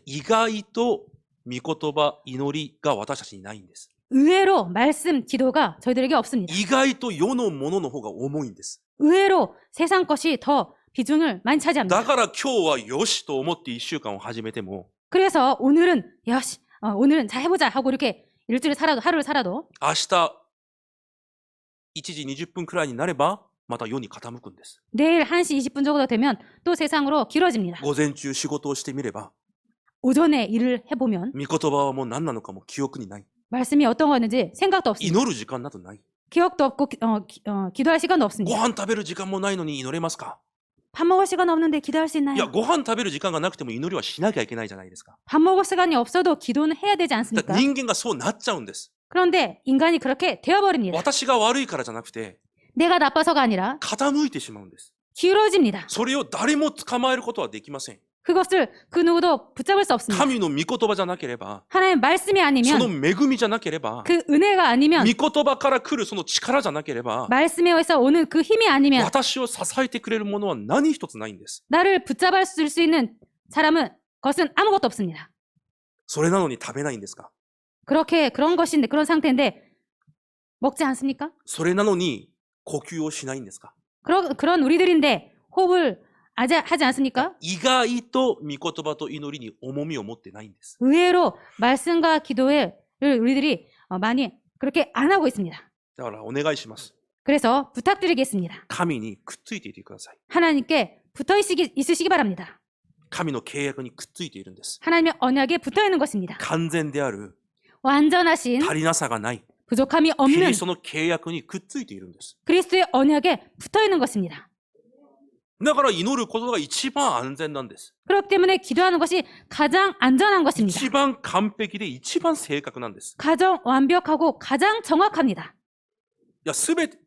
意外と御言葉、祈りが私たちにないんです。 의외로 말씀, 기도가 저희들에게 없습니다. 意外と世のものの方が重いんです。 의외로 세상 것이 더 비중을 많이 だ 차지합니다. から今日はよしと思って一週間を始めても、 그래서 오늘은 야시, 오늘은 자 해보자 하고 이렇게 일주일 살아도 하루를 살아도 明日1時20分くらいになれば、また世に傾くんです。 내일 1시 20분 정도 되면 또 세상으로 길어집니다. 午前中仕事をしてみれば、 오전에 일을 해보면 御言葉はもう何なのかも記憶にない。 말씀이 어떤 거였는지 생각도 없습니다. 祈る時間などない。 기억도 없고 기도할 시간도 ご 없습니다. 飯食べる時間もないのに祈れますか？ 밥 먹을 시간 없는데 기도할 수 いや、 있나요? ご飯食べる時間がなくても祈りはしなきゃいけないじゃないですか。 밥 먹을 시간이 없어도 기도는 해야 되지 だ 않습니까? 人間がそうなっちゃうんです。 그런데 인간이 그렇게 되어버립니다. 私が悪いからじゃなくて、 내가 나빠서가 아니라 傾いてしまうんです。 기울어집니다. それを誰も捕まえることはできません。 그것을 그 누구도 붙잡을 수 없습니다. 神の御言葉じゃなければ、 하나님의 말씀이 そ 아니면 の恵みじゃなければ、 그 은혜가 아니면 御言葉から来るその力じゃなければ、 말씀에 의해서 오는 그 힘이 아니면 私を支えてくれるものは何一つないんです。 나를 붙잡을 수 있는 사람은 것은 아무것도 없습니다. それなのに食べないんですか？ 그런 것인데 그런 상태인데 먹지 않습니까? それなのに呼吸をしないんですか？ 그런 우리들인데 호흡을 하지 않습니까? 意外と御言葉と祈りに重みを持ってないんです。 의외로 말씀과 기도를 우리들이 많이 그렇게 안 하고 있습니다. だからお願いします。 그래서 부탁드리겠습니다. 神にくっついていてください。 하나님께 붙어 있으시기 바랍니다. 神の契約にくっついているんです。 하나님의 언약에 붙어 있는 것입니다. 完全である 완전하신 足りなさがない 부족함이 キ 없는 リストの契約にくっついているんです。 그리스도의 언약에 붙어 있는 것입니다. だから祈ることが一番安全なんです。 그렇기 때문에 기도하는 것이 가장 안전한 것입니다. 一番完璧で一番正確なんです。 가장 완벽하고 가장 정확합니다. いや、すべて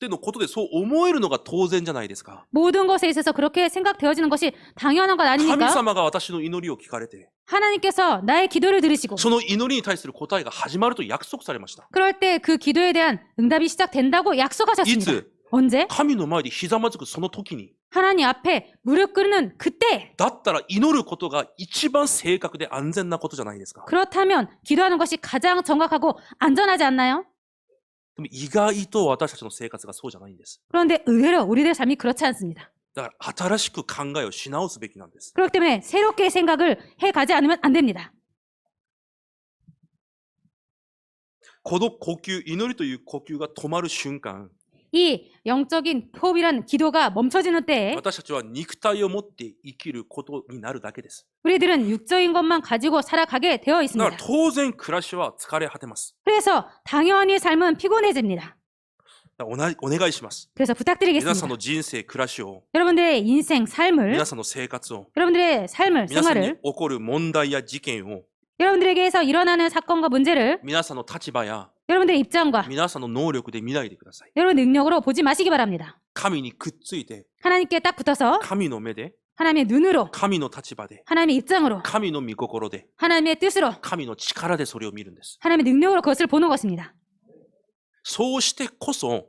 のことでそう思えるのが当然じゃないですか。 모든 것에 있어서 그렇게 생각되어지는 것이 당연한 것 神 아닙니까? 様が私の祈りを聞かれて、 하나님께서 나의 기도를 들으시고 その祈りに対する答えが始まると約束されました。 그럴 때 그 기도에 대한 응답이 시작된다고 い 약속하셨습니다. つ 언제? 神の前でひざまずくその時に、 하나님 앞에 무릎 꿇는 그때 だったら祈ることが一番正確で安全なことじゃないですか。 그렇다면 기도하는 것이 가장 정확하고 안전하지 않나요? でも意外と私たちの生活がそうじゃないんです。 그런데 의외로 우리들의 삶이 그렇지 않습니다. だから新しく考えをし直すべきなんです。 그렇기 때문에 새롭게 생각을 해가지 않으면 안 됩니다. この呼吸、祈りという呼吸が止まる瞬間、 이 영적인 호흡이란 기도가 멈춰지는 때에 私たちは肉体を持って生きることになるだけです。 우리들은 육적인 것만 가지고 살아가게 되어 だから 있습니다. 当然暮らしは疲れ果てます。 그래서 당연히 삶은 피곤해집니다. だからお願いします。 그래서 皆さん 부탁드리겠습니다. の人生、暮らしを、 여러분들의 인생, 삶을, 皆さんの生活を、 여러분들의 삶을, 皆さんに 생활을, 起こる問題や事件を、 여러분들에게서 일어나는 사건과 문제를 皆さんの立場や 여러분들의 입장과 皆さんの能力で見ないでください。 여러분 능력으로 보지 마시기 바랍니다. 神にくっついて、 하나님께 딱 붙어서 神の目で、 하나님의 눈으로, 神の立場で、 하나님의 입장으로, 神の御心で、 하나님의 뜻으로, 神の力でそれを見るんです。 하나님의 능력으로 그것을 보는 것입니다. そうしてこそ、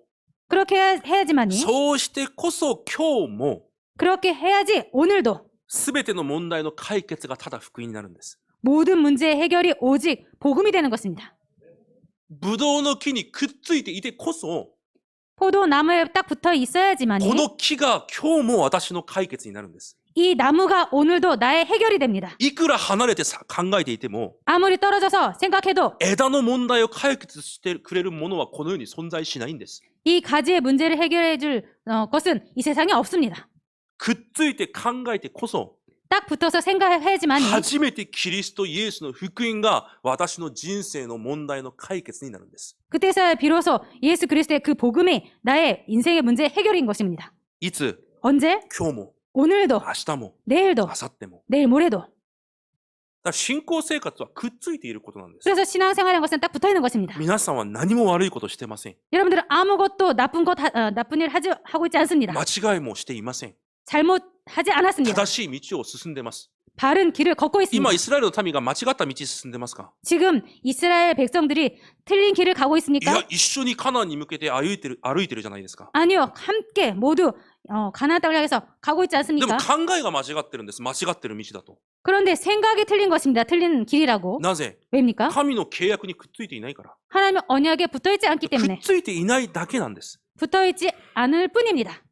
그렇게 해야지만이, そうしてこそ今日も、 그렇게 해야지 오늘도 すべての問題の解決がただ福音になるんです。 모든 문제의 해결이 오직 복음이 되는 것입니다. ブドウの木にくっついていてこそ、 포도나무에 딱 붙어 있어야지만이 この木が今日も私の解決になるんです。 이 나무가 오늘도 나의 해결이 됩니다. いくら離れて考えていても、 아무리 떨어져서 생각해도 枝の問題を解決してくれるものはこの世に存在しないんです。 이 가지의 문제를 해결해 줄 것은 이 세상에 없습니다. くっついて考えてこそ、 딱 붙어서 생각해야지만이 初めてキリストイエスの福音が私の人生の問題の解決になるんです。 그때서야 비로소 예수 그리스도의 그 복음이 나의 인생의 문제의 해결인 것입니다. いつ、 언제? 今日も、 오늘도, 明日も、 내일도, 明後日も。 내일 모레도. だから信仰生活はくっついていることなんです。 그래서 신앙생활이라는 것은 딱 붙어 있는 것입니다. 皆さんは何も悪いことしてません。 여러분들은 아무것도 나쁜 일 하고 있지 않습니다. 間違いもしていません。 잘못하지 않았습니다. 正しい道を進んでます。 바른 길을 걷고 있습니다. 今イスラエルの民が間違った道に進んでますか？ 지금 이스라엘 백성들이 틀린 길을 가고 い 있습니까? や、一緒にカナンに向けて歩いてるじゃないですか。 아니요. 함께 모두 가나안 땅을 향해서 가고 있지 でも 않습니까? 考えが間違ってるんです。間違ってる道だと。 그런데 생각이 틀린 것입니다. 틀린 길이라고. なぜ？ 왜입니까? 神の契約にくっついていないから。 하나님의 언약에 붙어 있지 않기 くっ 때문에 ついていないだけなんです。 붙어 있지 않을 뿐입니다.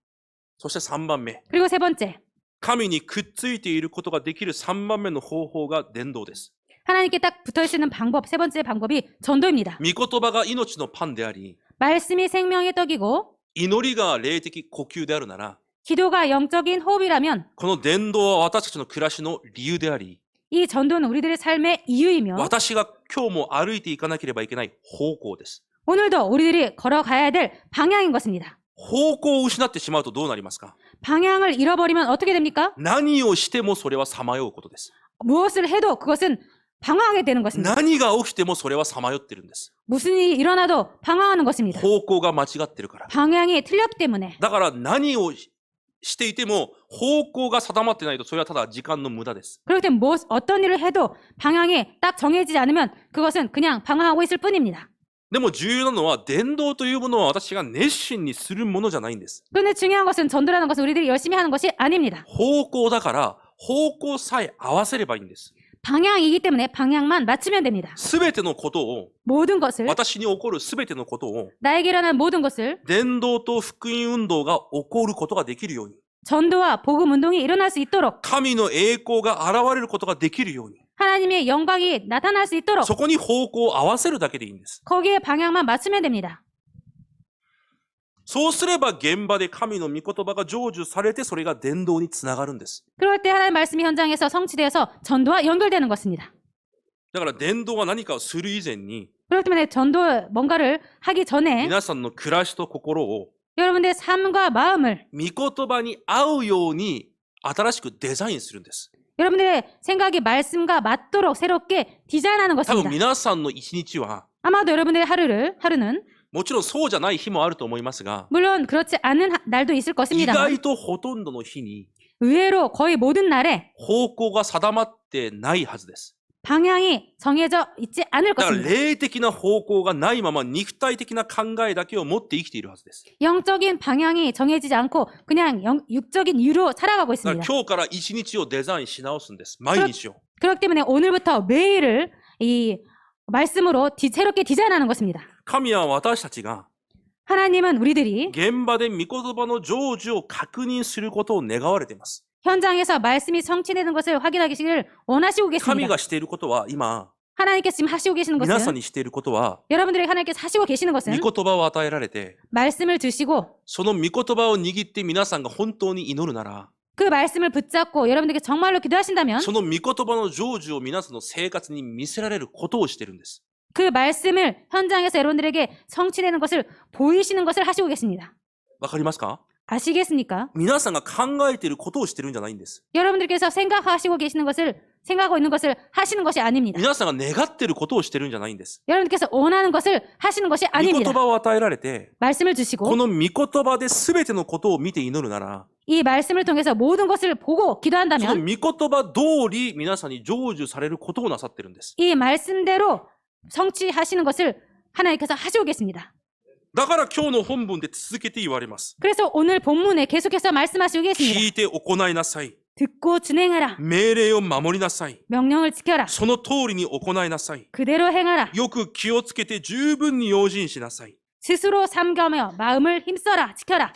そして3番目。 그리고 세 번째. 神にくっついていることができる3番目の方法が伝道です。 하나님께 딱 붙어 있는 방법, 세 번째 방법이 전도입니다. 御言葉が命のパンであり、 말씀이 생명의 떡이고 祈りが霊的呼吸であるなら、 기도가 영적인 호흡이라면 この伝道は私たちの暮らしの理由であり、 이 전도는 우리들의 삶의 이유이며 私が今日も歩いていかなければいけない方向です。 오늘도 우리들이 걸어가야 될 방향인 것입니다. 方向を失ってしまうとどうなりますか？ 방향을 잃어버리면 어떻게 됩니까? 何をしてもそれはさまようことです。 무엇을 해도 그것은 방황하게 되는 것입니다. 何が起きてもそれはさまよってるんです。 무슨 일이 일어나도 방황하는 것입니다. 方向が間違ってるから。 방향이 틀렸기 때문에 だから何をしていても方向が定まってないとそれはただ時間の無駄です。 그렇기 때문에 어떤 일을 해도 방향이 딱 정해지지 않으면 그것은 그냥 방황하고 있을 뿐입니다. でも重要なのは伝道というものは私が熱心にするものじゃないんです。 그런데 중요한 것은 전도라는 것은 우리들이 열심히 하는 것이 아닙니다. 方向だから方向さえ合わせればいいんです。 방향이기 때문에 방향만 맞추면 됩니다. すべてのことを、 모든 것을 私に起こるすべてのことを 나에게 일어난 모든 것을 伝道と福音運動が起こることができるように、 전도와 복음 운동이 일어날 수 있도록 神の栄光が現れることができるように、 하나님의 영광이 나타날 수 있도록 そこに方向を合わせるだけでいいんです。 거기에 방향만 맞추면 됩니다. そうすれば現場で神の御言葉が成就されてそれが伝道につながるんです。 그럴 때 하나님 말씀이 현장에서 성취되어서 전도와 연결되는 것입니다. だから伝道は何かをする以前に、 그렇기 때문에 전도 뭔가를 하기 전에 皆さんの暮らしと心を 여러분들의 삶과 마음을 御言葉に合うように新しくデザインするんです。 여러분들의 생각이 말씀과 맞도록 새롭게 디자인하는 多分 것입니다. 皆さんの一日は 아마도 여러분들의 하루는 もちろんそうじゃない日もあると思いますが、 물론 그렇지 않은 날도 있을 意 것입니다만 外とほとんどの日に 의외로 거의 모든 날에 方向が定まってないはずです。 방향이 정해져 있지 않을 だから 것입니다. 霊的な方向がないまま肉体的な考えだけを持って生きているはずです。 영적인 방향이 정해지지 않고 그냥 육적인 유로 살아가고 だから 있습니다. 今日から一日をデザインし直すんです。毎日を。 그렇기 때문에 오늘부터 매일을 이 말씀으로 새롭게 디자인하는 것입니다. 神は私たちが 하나님은 우리들이 現場で御言葉の成就を確認することを願われています。 현장에서 말씀이 성취되는 것을 확인하기를 원하시고 神 계십니다. がしていることは今、 하나님께서 지금 하시고 계시는 皆さん 것은 にしていることは、 여러분들에게 하나님께서 하시고 계시는 御 것은 言葉を与えられて、 말씀을 주시고 その御言葉を握って皆さんが本当に祈るなら、 그 말씀을 붙잡고 여러분들께 정말로 기도하신다면 その御言葉の成就を皆さんの生活に見せられることをしているんです。 그 말씀을 현장에서 여러분들에게 성취되는 것을 보이시는 것을 하시고 계십니다. わかりますか？ 아시겠습니까? 皆さんが考えていることをしているんじゃないんです。 여러분들께서 생각하고 있는 것을 하시는 것이 아닙니다. 皆さんが願っていることをしているんじゃないんです。 여러분들께서 원하는 것을 하시는 것이 御言 아닙니다. 葉を与えられて、 말씀을 こ 주시고 の御言葉で全てのことを見て祈るなら、 이 말씀을 통해서 모든 것을 보고 その 기도한다면 御言葉通り皆さんに成就されることをなさってるんです。 이 말씀대로 성취하시는 것을 하나님께서 하시고 계십니다. だから今日の本文で続けて言われます。 그래서 오늘 본문에 계속해서 말씀하시고 계십니다. 聞いて行いなさい。 듣고 준행하라. 命令を守りなさい。 명령을 지켜라. その通りに行いなさい。 그대로 행하라. よく気をつけて十分に用心しなさい。 스스로 삼가며 마음을 힘써라. 지켜라.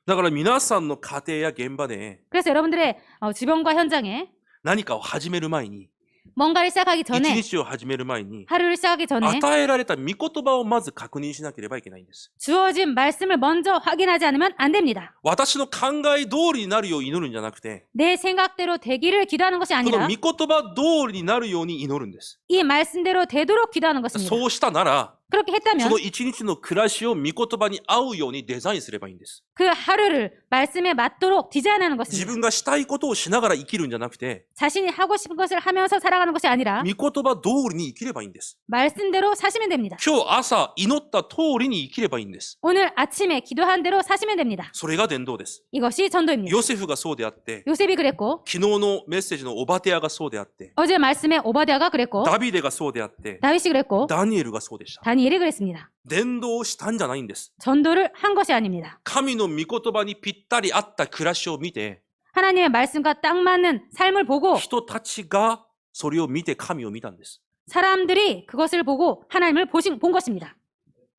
だから皆さんの家庭や現場で 그래서 여러분들의 주변과 현장에 何かを始める前に、 뭔가를 시작하기 一 전에 日を始める前に、 하루를 시작하기 전에 与えられた御言葉をまず確認しなければいけないんです。 주어진 말씀을 먼저 확인하지 않으면 안 됩니다. 私の考え通りになるよう祈るんじゃなくて、 내 생각대로 되기를 기도하는 것이 この 아니라 御言葉通りになるように祈るんです。 이 말씀대로 되도록 기도하는 것입니다. そうしたなら、 그렇게 そ 했다면 の一日の暮らしを御言葉に合うようにデザインすればいいんです。 그 하루를 말씀에 맞도록 디자인하는 自 것입니다. 分がしたいことをしながら生きるんじゃなくて、 자신이 하고 싶은 것을 하면서 살아가는 것이 아니라 御言葉通りに生きればいいんです。 말씀대로 사시면 됩니다. 今日朝祈った通りに生きればいいんです。 오늘 아침에 기도한 대로 사시면 됩니다. それが伝道です。 이것이 전도입니다. ヨセフがそうであって、 요셉이 그랬고 昨日のメッセージのオバテアがそうであって、 어제 말씀에 오바댜가 그랬고 ダビデがそうであって、 다윗이 그랬고 ダニエルがそうでした。 다니엘이 그랬습니다. 伝道をしたんじゃないんです。 전도를 한 것이 아닙니다. 神の御言葉にぴったり合った暮らしを見て、 하나님의 말씀과 딱 맞는 삶을 보고 人たちがそれを見て神を見たんです。 사람들이 그것을 보고 하나님을 본 것입니다.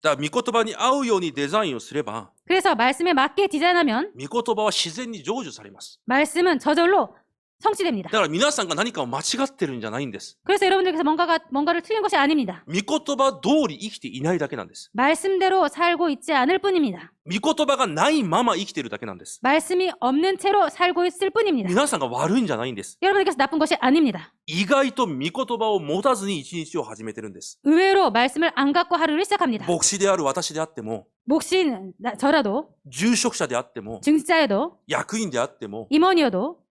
だから御言葉に合うようにデザインをすれば、 그래서 말씀에 맞게 디자인하면 御言葉は自然に成就されます。 말씀은 저절로 성취됩니다. だから皆さんが何かを間違ってるんじゃないんです。 그래서 여러분들께서 뭔가를 틀린 것이 아닙니다. 御言葉通り生きていないだけなんです。 말씀대로 살고 있지 않을 뿐입니다. 御言葉がないまま生きているだけなんです。 말씀이 없는 채로 살고 있을 뿐입니다. 皆さんが悪いんじゃないんです。 여러분들께서 나쁜 것이 아닙니다. 意外と御言葉を持たずに一日を始めてるんです。 의외로 말씀을 안 갖고 하루를 시작합니다. 牧師である私であっても、 목신 저라도 住職者であっても、 증자여도 役員であっても、 임원이어도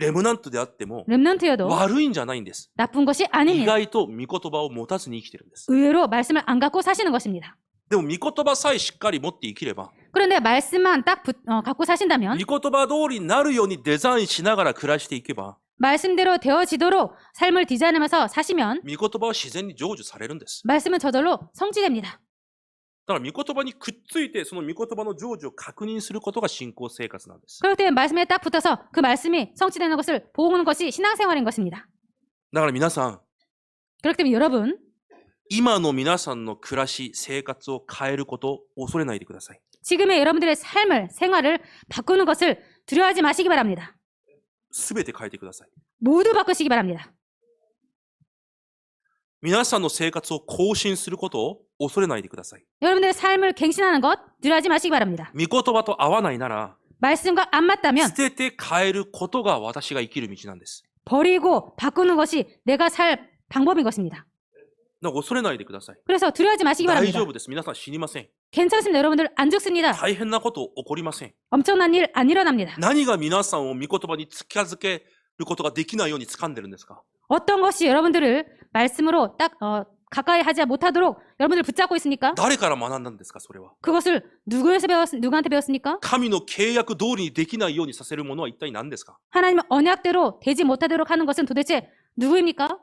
レムナントであっても、 렘넌트여도 悪いんじゃないんです。 나쁜 것이 意 아닙니다. 外と御言葉を持たずに生きてるんです。 의외로 말씀을 안 갖고 사시는 것입니다. でも御言葉さえしっかり持って生きれば、 그런데 말씀만 딱 갖고 사신다면 御言葉通りになるようにデザインしながら暮らしていけば、 말씀대로 되어지도록 삶을 디자인하면서 사시면 御言葉は自然に成就されるんです。 말씀은 저절로 성취됩니다. だから御言葉にくっついてその御言葉の成就を確認することが信仰生活なんです。 그렇기 때문에 말씀에 딱 붙어서 그 말씀이 성취되는 것을 보는 것이 신앙생활인 것입니다. だから皆さん、 그렇기 때문에 여러분 今の皆さんの暮らし、生活を変えることを恐れないでください。 지금의 여러분들의 삶을 생활을 바꾸는 것을 두려워하지 마시기 바랍니다. すべて変えてください。 모두 바꾸시기 바랍니다. 皆さんの生活を更新することを恐れないでください。 여러분들의 삶을 갱신하는 것 두려워하지 마시기 바랍니다. 御言葉と合わないなら、 말씀과 안 맞다면 捨てて変えることが私が生きる道なんです。 버리고 바꾸는 것이 내가 살 방법인 것입니다. だから恐れないでください。 그래서 두려워하지 마시기 大 바랍니다. 丈夫です。皆さん死にません。 괜찮습니다. 여러분들 안 죽습니다. 大変なこと起こりません。 엄청난 일 안 일어납니다. 何が皆さんを御言葉に近づけることができないように掴んでるんですか？ 어떤 것이 여러분들을 말씀으로 딱 가까이 하지 못하도록 여러분들 붙잡고 있습니까? 誰から学んだんですか？それは。 그것을 누구한테 배웠습니까? 神の契約通りにできないようにさせるものは一体何ですか？ 하나님의 언약대로 되지 못하도록 하는 것은 도대체 누구입니까?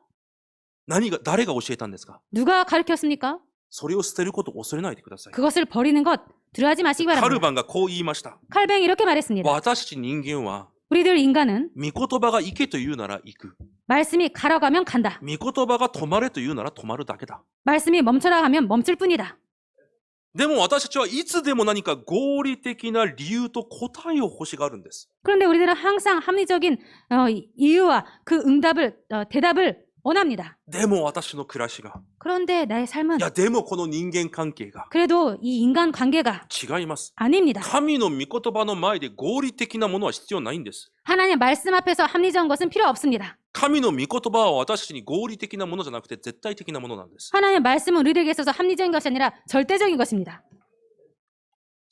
誰が教えたんですか？ 누가 가르쳤습니까? それを捨てることを恐れないでください。 그것을 버리는 것 두려워하지 마시기 カル 바랍니다. バンがこう言いました。 칼뱅이 이렇게 말했습니다. 私たち人間は、 우리들 인간은 御言葉が行けと言うなら行く。 말씀이 가러 가면 간다. 御言葉が止まれと言うなら止まるだけだ。 말씀이 멈춰라 하면 멈출 뿐이다. でも私たちはいつでも何か合理的な理由と答えを欲しがるんです。 그런데 우리들은 항상 합리적인 이유와 그 응답을 대답을 원합니다. でも私の暮らしが、 그런데 나의 삶은 いやでもこの人間関係が 그래도 이 인간 관계가 違います。 아닙니다. 神の御言葉の前で合理的なものは必要ないんです。 하나님 말씀 앞에서 합리적인 것은 필요 없습니다. 神の御言葉は私たちに合理的なものじゃなくて絶対的なものなんです。 하나님의 말씀은 우리들에게 있어서 합리적인 것이 아니라 절대적인 것입니다.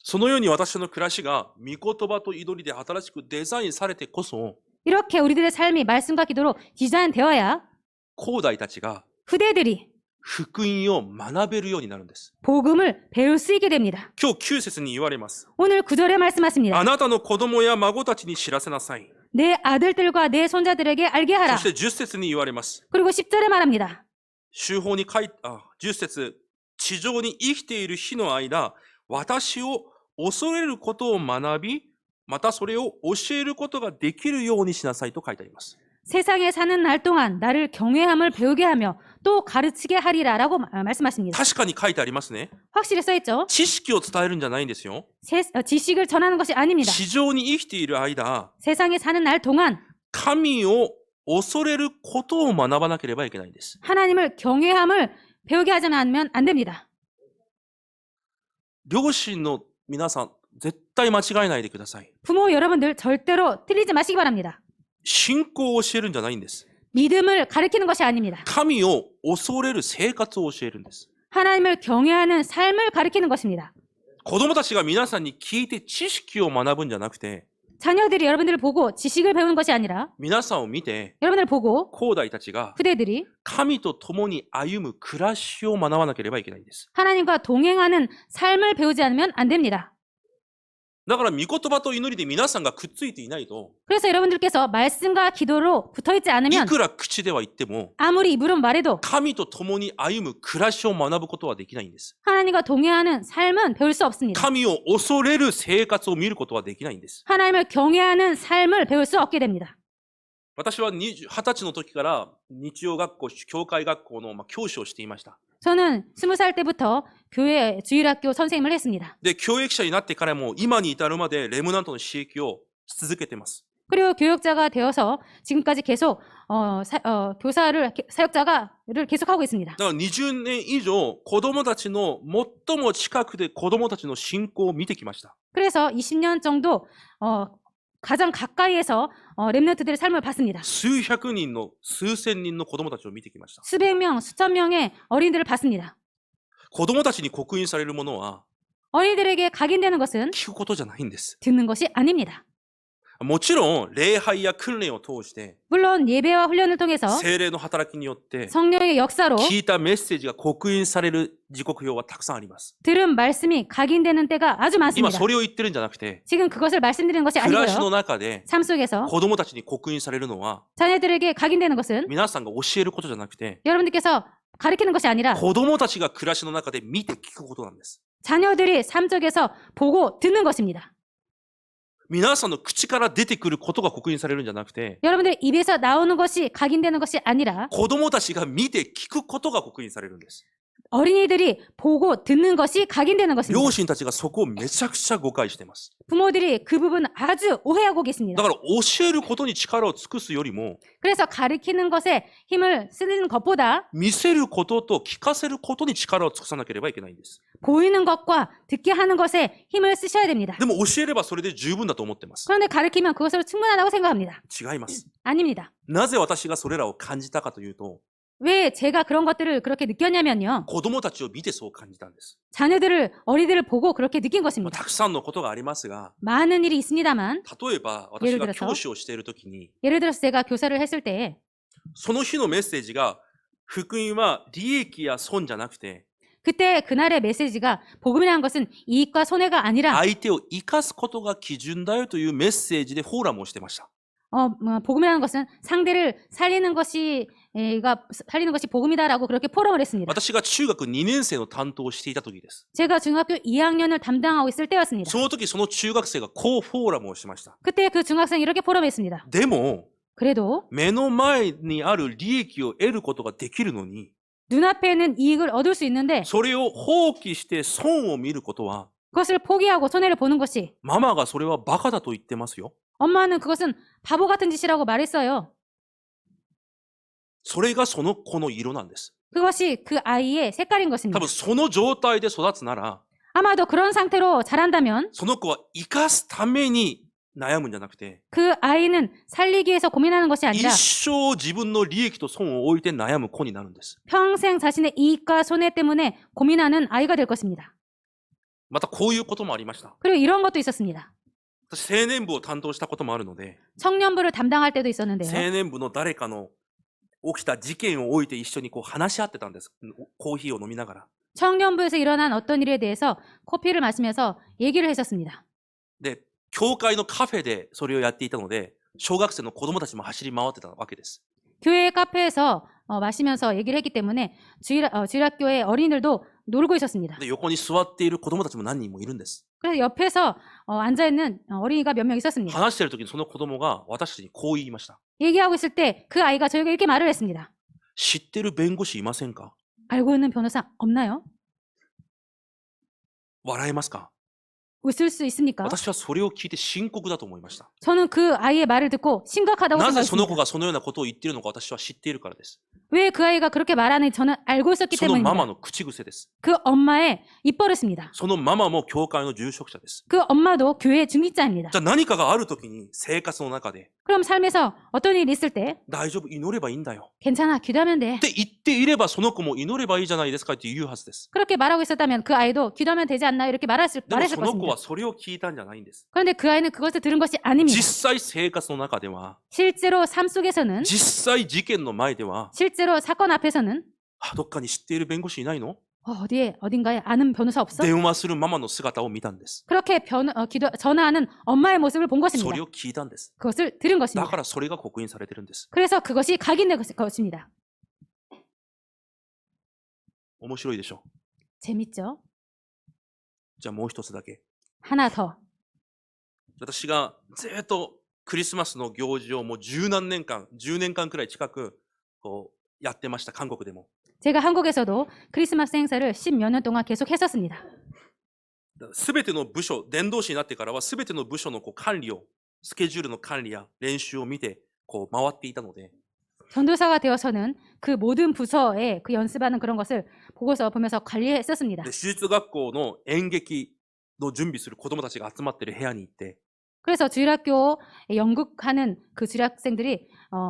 そのように私の暮らしが御言葉と祈りで新しくデザインされてこそ、 이렇게 우리들의 삶이 말씀과 기도로 디자인되어야 後代たちが 후대들이 福音を学べるようになるんです。 복음을 배울 수 있게 됩니다. 今日9節に言われます。 오늘 9절에 말씀하십니다. あなたの子供や孫たちに知らせなさい。 내 아들들과 내 손자들에게 알게 하라. そして10節に言われます。 그리고 10절에 말합니다. 週報に10節、地上に生きている日の間、私を恐れることを学び、またそれを教えることができるようにしなさいと書いてあります。 세상에 사는 날 동안 나를 경외함을 배우게 하며 또 가르치게 하리라라고 말씀하십니다. 確かに書いてありますね。 확실히 써있죠? 知識を伝えるんじゃないんですよ。 지식을 전하는 것이 아닙니다. 地上に生きている間、 세상에 사는 날 동안 神を恐れることを学ばなければいけないんです。 하나님을 경외함을 배우게 하지 않으면 안 됩니다. 両親の皆さん、絶対間違えないでください。 부모 여러분들 절대로 틀리지 마시기 바랍니다. 信仰を教えるんじゃないんです。 믿음을 가르치는 것이 아닙니다. 神を恐れる生活を教えるんです。 하나님을 경외하는 삶을 가르치는 것입니다. 子供たちが皆さんに聞いて知識を学ぶんじゃなくて、 자녀들이 여러분들을 보고 지식을 배우는 것이 아니라 皆さんを見て、 여러분들을 보고 後代たちが 후대들이 神と共に歩む暮らしを学ばなければいけないんです。 하나님과 동행하는 삶을 배우지 않으면 안 됩니다. だから御言葉と祈りで皆さんがくっついていないと、 그래서 여러분들께서 말씀과 기도로 붙어있지 い 않으면 くら口では言っても、 아무리 입으로 말해도 神と共に歩む暮らしを学ぶことはできないんです。 하나님과 동행하는 삶은 배울 수 없습니다. 神を恐れる生活を見ることはできないんです。 하나님을 경외하는 삶을 배울 수 없게 됩니다. 私は20歳の時から日曜学校、教会学校の教師をしていました。 저는 20살 때부터 교회 주일학교 선생님을 했습니다. で、教育者になってからも今に至るまでレムナントの刺激をし続けています。 그리고 교육자가 되어서 지금까지 계속 사역자를 계속하고 있습니다. だから20年以上、子供たちの最も近くで子供たちの信仰を見てきました。 그래서 20년 정도 가장 가까이에서 렘넌트들의 삶을 봤습니다. 数百人の、数千人の子供たちを見てきました。 수백 명, 수천 명의 어린이들을 봤습니다. 子供たちに刻印されるものは 어린이들에게 각인되는 것은 聞くことじゃないんです。 듣는 것이 아닙니다. もちろん、礼拝や訓練を通して、 물론 예배와 훈련을 통해서 聖霊の働きによって、 성령의 역사로 聞いたメッセージが刻印される時刻表はたくさんあります。 들은 말씀이 각인되는 때가 아주 今 많습니다. それを言ってるんじゃなくて、 지금 그것을 말씀드리는 것이 暮らしの 아니고요. 中で 삶 속에서 子供たちに刻印されるのは、 자녀들에게 각인되는 것은 皆さんが教えることじゃなくて、 여러분들께서 가르치는 것이 아니라 子供たちが暮らしの中で見て聞くことなんです。 자녀들이 삶 속에서 보고 듣는 것입니다. 皆さんの口から出てくることが刻印されるんじゃなくて、 여러분들 입에서 나오는 것이 각인되는 것이 아니라 子供たちが見て聞くことが刻印されるんです。 어린이들이 보고 듣는 것이 각인되는 것입니다. 両親たちがそこをめちゃくちゃ誤解しています。 부모들이 그 부분 아주 오해하고 だ 계십니다. から教えることに力を尽くすよりも、 그래서 가르치는 것에 힘을 쓰는 것보다 見せることと聞かせることに力を尽くさなければいけないんです。 보이는 것과 듣게 하는 것에 힘을 쓰셔야 됩니다. でも教えればそれで十分だと思ってます。 그런데 가르치면 그것으로 충분하다고 생각합니다. 違います。 아닙니다. なぜ私がそれらを感じたかというと、 왜 제가 그런 것들을 그렇게 느꼈냐면요. 子供たちを見てそう感じたんです。 어린이들을 보고 그렇게 느낀 た 것입니다. くさんのことがありますが、 많은 일이 있습니다만 例えば私が教師をしているときに、 예를 들어서 제가 교사를 했을 때 その日のメッセージが、福音は利益や損じゃなくて、 그때 그날의 메시지가 복음이라는 것은 이익과 손해가 아니라 相手を生かすことが基準だよというメッセージでフォーラムをしてました。 복음이라는 것은 상대를 살리는 것이 복음이다라고 그렇게 포럼을 했습니다. 私が中学2年生の担当をしていた時です。 제가 중학교 2학년을 담당하고 있을 때였습니다. その時その中学生がこうフォーラムをしました。 그때 그 중학생이 이렇게 포럼했습니다. でも 그래도 目の前にある利益を得ることができるのに、 눈앞에는 이익을 얻을 수 있는데 それを放棄して損を見ることは、 그것을 포기하고 손해를 보는 것이 ママがそれはバカだと言ってますよ。 엄마는 그것은 바보 같은 짓이라고 말했어요. それがその子の色なんです。 그것이 그 아이의 색깔인 多 것입니다. 分その状態で育つなら、 아마도 그런 상태로 자란다면 その子は生かすために悩むんじゃなくて、 그 아이는 살리기 위해서 고민하는 것이 一 아니라 生自分の利益と損を置いて悩む子になるんです。 평생 자신의 이익과 손해 때문에 고민하는 아이가 될 것입니다. またこういうこともありました。 그리고 이런 것도 있었습니다. 私青年部を担当したこともあるので、 청년부를 담당할 때도 있었는데요. 青年部の誰かの起きた事件を置いて一緒にこう話し合ってたんです。コーヒーを飲みながら。 청년부에서 일어난 어떤 일에 대해서 커피를 마시면서 얘기를 했었습니다. で、教会のカフェでそれをやっていたので、小学生の子供たちも走り回ってたわけです。 교회 카페에서 마시면서 얘기를 했기 때문에 주일학교의 어린이들도 놀고 있었습니다. で、横に座っている子供たちも何人もいるんです。 그래서 옆에서 앉아있는 어린이가 몇 명 있었습니다. 話している時にその子供が私たちにこう言いました。 얘기하고 있을 때 그 아이가 저에게 이렇게 말을 했습니다. 知ってる弁護士いませんか？ 알고 있는 변호사 없나요? 笑えますか？ 웃을 수 있습니까? 私はそれを聞いて深刻だと思いました。 저는 그 아이의 말을 듣고 심각하다고 なぜその子 생각했습니다. がそのようなことを言っているのか私は知っているからです。 왜 그 아이가 그렇게 말하는지 저는 알고 있었기 そのママ 때문입니다. の口癖です。 그 엄마의 입버릇입니다. そのママも教会の住職者です。 그 엄마도 교회 중직자입니다. じゃあ何かがある時に生活の中で 그럼 삶에서 어떤 일이 있을 때 大丈夫、祈ればいいんだよ。 괜찮아, 기도하면 돼. って言っていればその子も祈ればいいじゃないですかって言うはずです。 그렇게 말하고 있었다면 그 아이도 기도하면 되지 않나요? 이렇게 でも 말했을 その子 것입니다. はそれを聞いたんじゃないんです。 그런데 그 아이는 그것을 들은 것이 아닙니다. 実際生活の中では、 실제로 삶 속에서는 実際事件の前では、 실제로 사건 앞에서는 どっかに知っている弁護士いないの？ 어딘가에 아는 변호사 없어? 電話するママの姿を見たんです。 그렇게 전화하는 엄마의 모습을 본 そ 것입니다. れを聞いたんです。 그것을 들은 だ 것입니다. からそれが刻印されてるんです。 그래서 그것이 각인된 것입니다. 面白いでしょ。 재밌죠? じゃあもう一つだけ。 하나 더. 私がずっとクリスマスの行事をもう十何年間、10年間くらい近くこうやってました、韓国でも。 제가 한국에서도 크리스마스 행사를 10몇 년 동안 계속 했었습니다. すべての部署、伝道師になってからはすべての部署のこう管理を、スケジュールの管理や練習を見てこう回っていたので、 전도사가 되어서는 그 모든 부서에 그 연습하는 그런 것을 보면서 관리했었습니다. で手術学校の演劇の準備する子供たちが集まってる部屋に行って、 그래서 주일학교 연극하는 그 주일학생들이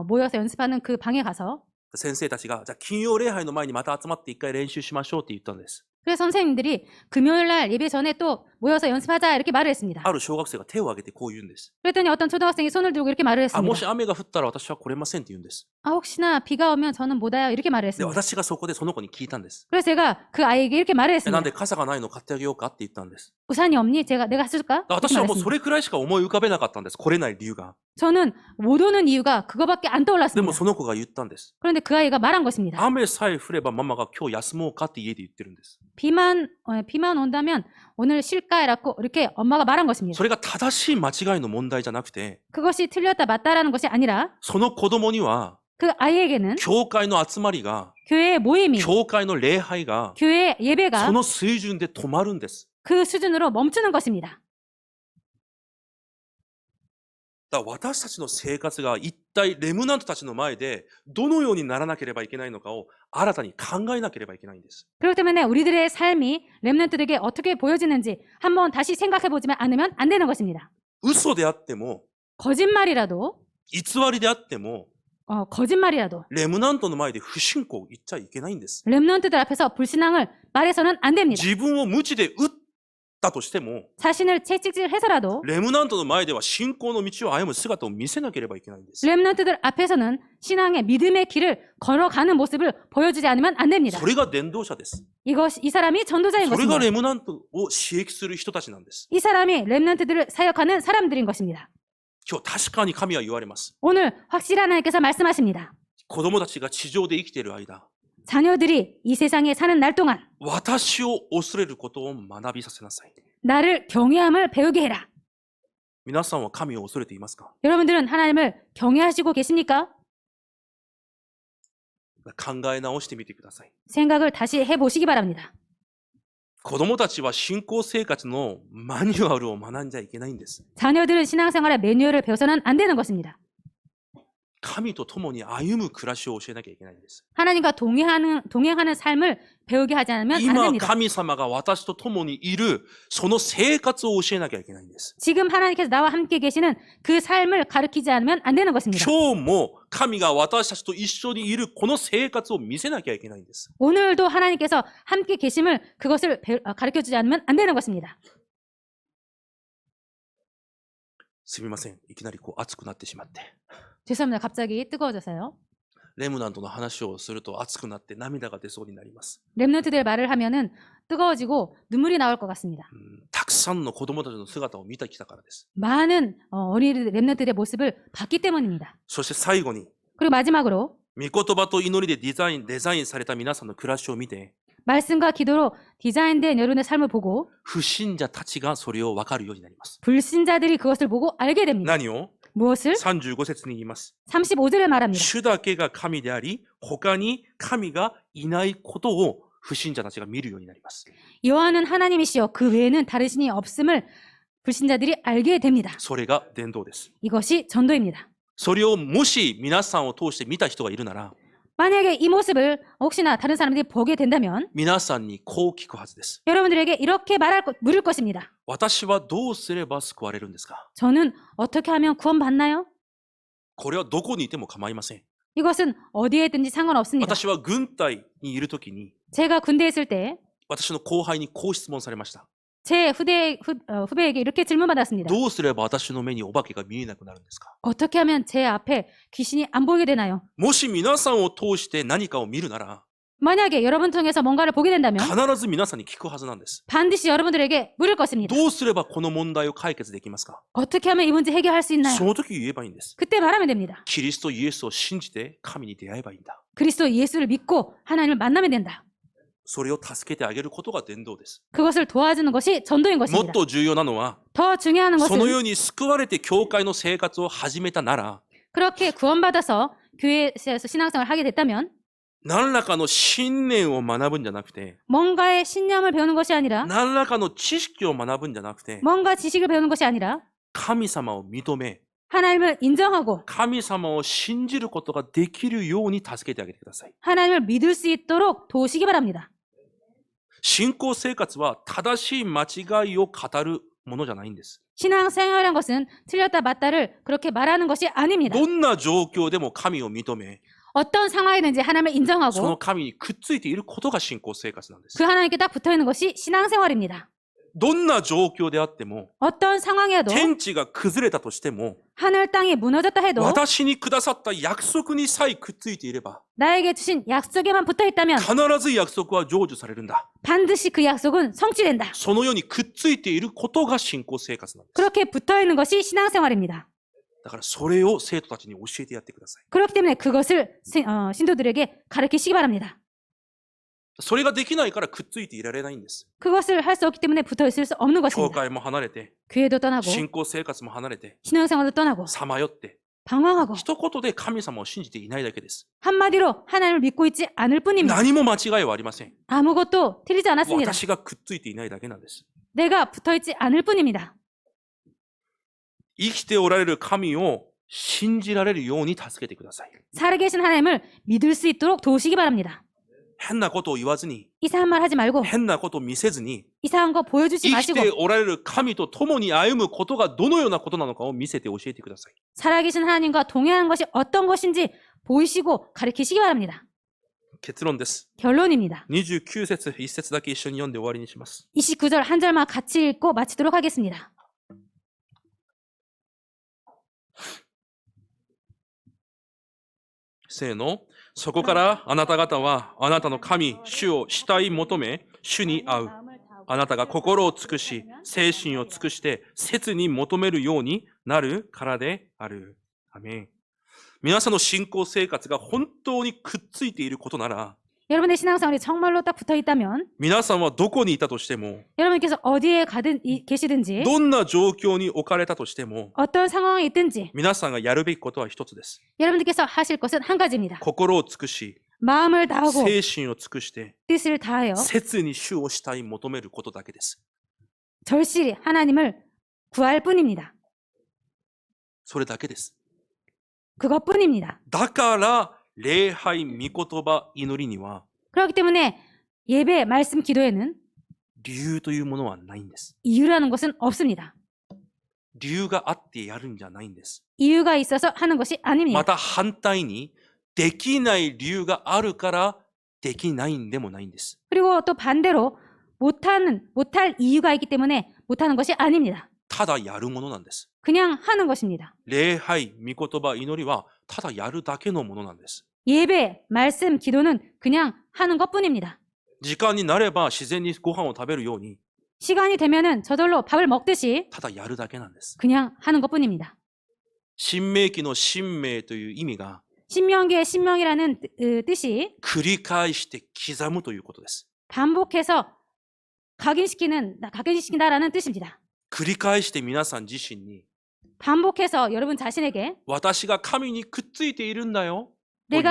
모여서 연습하는 그 방에 가서 先生たちが、じゃあ金曜礼拝の前にまた集まって一回練習しましょうって言ったんです。 그래서 선생님들이 금요일날 예배 전에 또 모여서 연습하자 이렇게 말을 했습니다. ある小学生が手を挙げてこう言うんです。 그랬더니 어떤 초등학생이 손을 들고 이렇게 말을 あ、も 했습니다. し雨が降ったら私は来れませんって言うんです。 혹시나 비가 오면 저는 못 와요 이렇게 말을 で、 했습니다. 私がそこでその子に聞いたんです。 그래서 제가 그 아이에게 이렇게 말을 なん 했습니다. で傘がないの買ってあげようかって言ったんです。 우산이 없니? 내가 해줄까? 私はもうそ 말했습니다. れくらいしか思い浮かべなかったんです。来れない理由が。 저는 못 오는 이유가 그거밖에 안 でも 떠올랐습니다. その子が言ったんです。 그런데 그 아이가 말한 것입니다. 雨さえ降ればママが今日休もうかって家で言ってるんです。 비만 온다면 오늘 쉴까라고 이렇게 엄마가 말한 것입니다. それが正しい間違いの問題じゃなくて、 그것이 틀렸다 맞다라는 것이 아니라 その子供には 그 아이에게는 教会の集まりが、 교회의 모임이 教会の礼拝が 교회의 예배가 その水準で止まるんです。 그 수준으로 멈추는 것입니다. だから私たちの生活が一体レムナントたちの前でどのようにならなければいけないのかを新たに考えなければいけないんです。 그렇기 때문에 우리들의 삶이 렘넌트들에게 어떻게 보여지는지 한번 다시 생각해 보지만 않으면 안 되는 것입니다. 嘘であっても、 거짓말이라도 偽りであっても、 거짓말이라도 レムナントの前で不信仰を言っちゃいけないんです。 렘넌트들 앞에서 불신앙을 말해서는 안 됩니다. 自分を無知で打ったとしても、 자신을 채찍질해서라도 レムナントの前では信仰の道を歩む姿を見せなければいけないんです。 렘넌트들 앞에서는 신앙의 믿음의 길을 걸어가는 모습을 보여주지 않으면 안 됩니다. それが伝道者です。 이 사람이 전도자인 それが 것입니다. レムナントを刺激する人たちなんです。 이 사람이 렘넌트들을 사역하는 사람들인 것입니다. 今日確かに神は言われます。 오늘 확실한 하나님께서 말씀하십니다. 子供たちが地上で生きている間、 자녀들이 이 세상에 사는 날 동안 私を恐れることを学びさせなさい。 나를 경외함을 배우게 해라. 皆さんは神を恐れていますか？ 여러분들은 하나님을 경외하시고 계십니까? 考え直してみてください。 생각을 다시 해보시기 바랍니다. 子供たちは信仰生活のマニュアルを学んじゃいけないんです。 자녀들은 신앙생활의 매뉴얼을 배워서는 안 되는 것입니다. 神と共に歩む暮らしを教えなきゃいけないんです。 하나님과 동행하는 삶을 배우게 하지 않으면 안 今 됩니다. 神様が私と共にいるその生活を教えなきゃいけないんです。 지금 하나님께서 나와 함께 계시는 그 삶을 가르치지 않으면 안 되는 것입니다. 今日も神が私たちと一緒にいるこの生活を見せなきゃいけないんです。 오늘도 하나님께서 함께 계심을 그것을 가르쳐주지 않으면 안 되는 것입니다. すみません。いきなり熱くなってしまって。 죄송합니다. 갑자기 뜨거워져서요. レムナントの話をすると熱くなって涙が出そうになります。 렘넌트들 말을 하면은 뜨거워지고 눈물이 나올 것 같습니다. たくさんの子供たちの姿を見てきたからです。 많은 어린이 렘넌트들의 모습을 봤기 때문입니다. そして最後に、 그리고 마지막으로 御言葉と祈りでデザインされた皆さんの暮らしを見て、 말씀과 기도로 디자인된 여러분의 삶을 보고 不信者たちがそれを分かるようになります。 불신자들이 그것을 보고 알게 됩니다. 何を 무엇을? 35節に言います。 35절에 말합니다. 主だけが神であり、他に神がいないことを不信者たちが見るようになります。 여호와는 하나님이시여 그 외에는 다른 신이 없음을 불신자들이 알게 됩니다. それが伝道です。 이것이 전도입니다. それをもし皆さんを通して見た人がいるなら、 만약에 이 모습을 혹시나 다른 사람들이 보게 된다면 皆さんにこう聞くはずです。 여러분들에게 이렇게 물을 것입니다. 私はどうすれば救われるんですか？ 저는 어떻게 하면 구원받나요? これはどこにいても構いません。 이것은 어디에 있든지 상관없습니다. 私は軍隊にいるときに、 제가 군대에 있을 때 私の後輩にこう質問されました。 제 후배에게 이렇게 질문받았습니다. どうすれば私の目にお化けが見えなくなるんですか？ 어떻게 하면 제 앞에 귀신이 안 보이게 되나요? もし皆さんを通して何かを見るなら、 만약에 여러분 통해서 뭔가를 보게 된다면 必ず皆さんに聞くはずなんです。 반드시 여러분들에게 물을 것입니다. どうすればこの問題を解決できますか？ 어떻게 하면 이 문제 해결할 수 있나요? その時言えばいいんです。 그때 말하면 됩니다. キリストイエスを信じて神に出会えばいいんだ。 그리스도 예수를 믿고 하나님을 만나면 된다. それを助けてあげることが伝道です。 그것을 도와주는 것이 전도인 も 것입니다. っと重要なのは、 더 중요한 その 것은 ように救われて教会の生活を始めたなら、 그렇게 구원받아서 교회에서 신앙생활을 하게 됐다면 何らかの信念を学ぶんじゃなくて、 뭔가의 신념을 배우는 것이 아니라 何らかの知識を学ぶんじゃなくて、 뭔가 지식을 배우는 것이 아니라 神様を認め、 하나님을 인정하고 神様を信じることができるように助けてあげてください。 하나님을 믿을 수 있도록 도우시기 바랍니다. 信仰生活は正しい間違いを語るものじゃないんです。 신앙생활이란 것은 틀렸다 맞다를 그렇게 말하는 것이 아닙니다. どんな状況でも神を認め、 어떤 상황이든지 하나님을 その 인정하고 神にくっついていることが信仰生活なんです。 그 하나님께 딱 붙어있는 것이 신앙생활입니다. どんな状況であっても、 어떤 상황이어도 天地が崩れたとしても、 하늘 땅이 무너졌다 해도 私にくださった約束にさえくっついていれば、 나에게 주신 약속에만 붙어있다면 必ず約束は成就されるんだ。 반드시 그 약속은 성취된다. そのようにくっついていることが信仰生活なんです。 그렇게 붙어있는 것이 신앙생활입니다. だからそれを生徒たちに教えてやってください。 그렇기 때문에 그것을 신도들에게 가르치시기 바랍니다. それができないからくっついていられないんです。 그것을 할 수 없기 때문에 붙어있을 수 없는 教 것입니다. 会も離れて、 교회도 떠나고 信仰生活も離れて、 신앙생활도 떠나고 さまよって、 방황하고 一言で神様を信じていないだけです。 한마디로 하나님을 믿고 있지 않을 뿐입니다. 何も間違いはありません。 아무것도 틀리지 않았습니다. 私がくっついていないだけなんです。 내가 붙어있지 않을 뿐입니다. 生きておられる神を信じられるように助けてください。 살아계신 하나님을 믿을 수 있도록 도우시기 바랍니다. 変なことを言わずに、 이상한 말 하지 말고 変なことを見せずに、 이상한 거 보여주지 生き 마시고 ておられる神と共に歩むことがどのようなことなのかを見せて教えてください。 살아계신 하나님과 동행하는 것이 어떤 것인지 보이시고 가르치시기 바랍니다. 結論です。 결론입니다. 29節、1節だけ一緒に読んで終わりにします。 29절 한 절만 같이 읽고 마치도록 하겠습니다. せーの。そこからあなた方はあなたの神、主を慕い求め、主に会う。あなたが心を尽くし、精神を尽くして切に求めるようになるからである。アメン。皆さんの信仰生活が本当にくっついていることなら、 여러분의 신앙생활이 정말로 딱 붙어 있다면 皆さんはどこにいたとしても、 여러분께서 어디에 계시든지 どんな状況に置かれたとしても、 어떤 상황에 있든지 皆さんがやるべきことは一つです。 여러분들께서 하실 것은 한 가지입니다. 心を尽くし、 마음을 다하고 精神を尽くして、 뜻을 다하여 切に主を慕い求めることだけです。 절실히 하나님을 구할 뿐입니다. それだけです。 그것뿐입니다. だから、礼拝、御言葉、祈りには、 그렇기 때문에 예배, 말씀, 기도에는 理由というものはないんです。 이유라는 것은 없습니다. 理由があってやるんじゃないんです。 이유가 있어서 하는 것이 ま 아닙니다. た反対に、できない理由があるからできないんでもないんです。 그리고 또 반대로 못할 이유가 있기 때문에 못하는 것이 아닙니다. ただやるものなんです。 그냥 하는 것입니다. 礼拝、御言葉、祈りはただやるだけのものなんです。 예배, 말씀, 기도는 그냥 하는 것뿐입니다. 時間になれば自然にご飯を食べるように 시간이 되면은 저절로 밥을 먹듯이 ただやるだけなんです。 그냥 하는 것뿐입니다. 新明記の新明という意味が 신명기의 신명이라는 뜻이 繰り返して刻むということです。 반복해서 각인시킨다라는 뜻입니다. 繰り返して皆さん自身に 반복해서 여러분 자신에게 私が神にくっついているんだよとい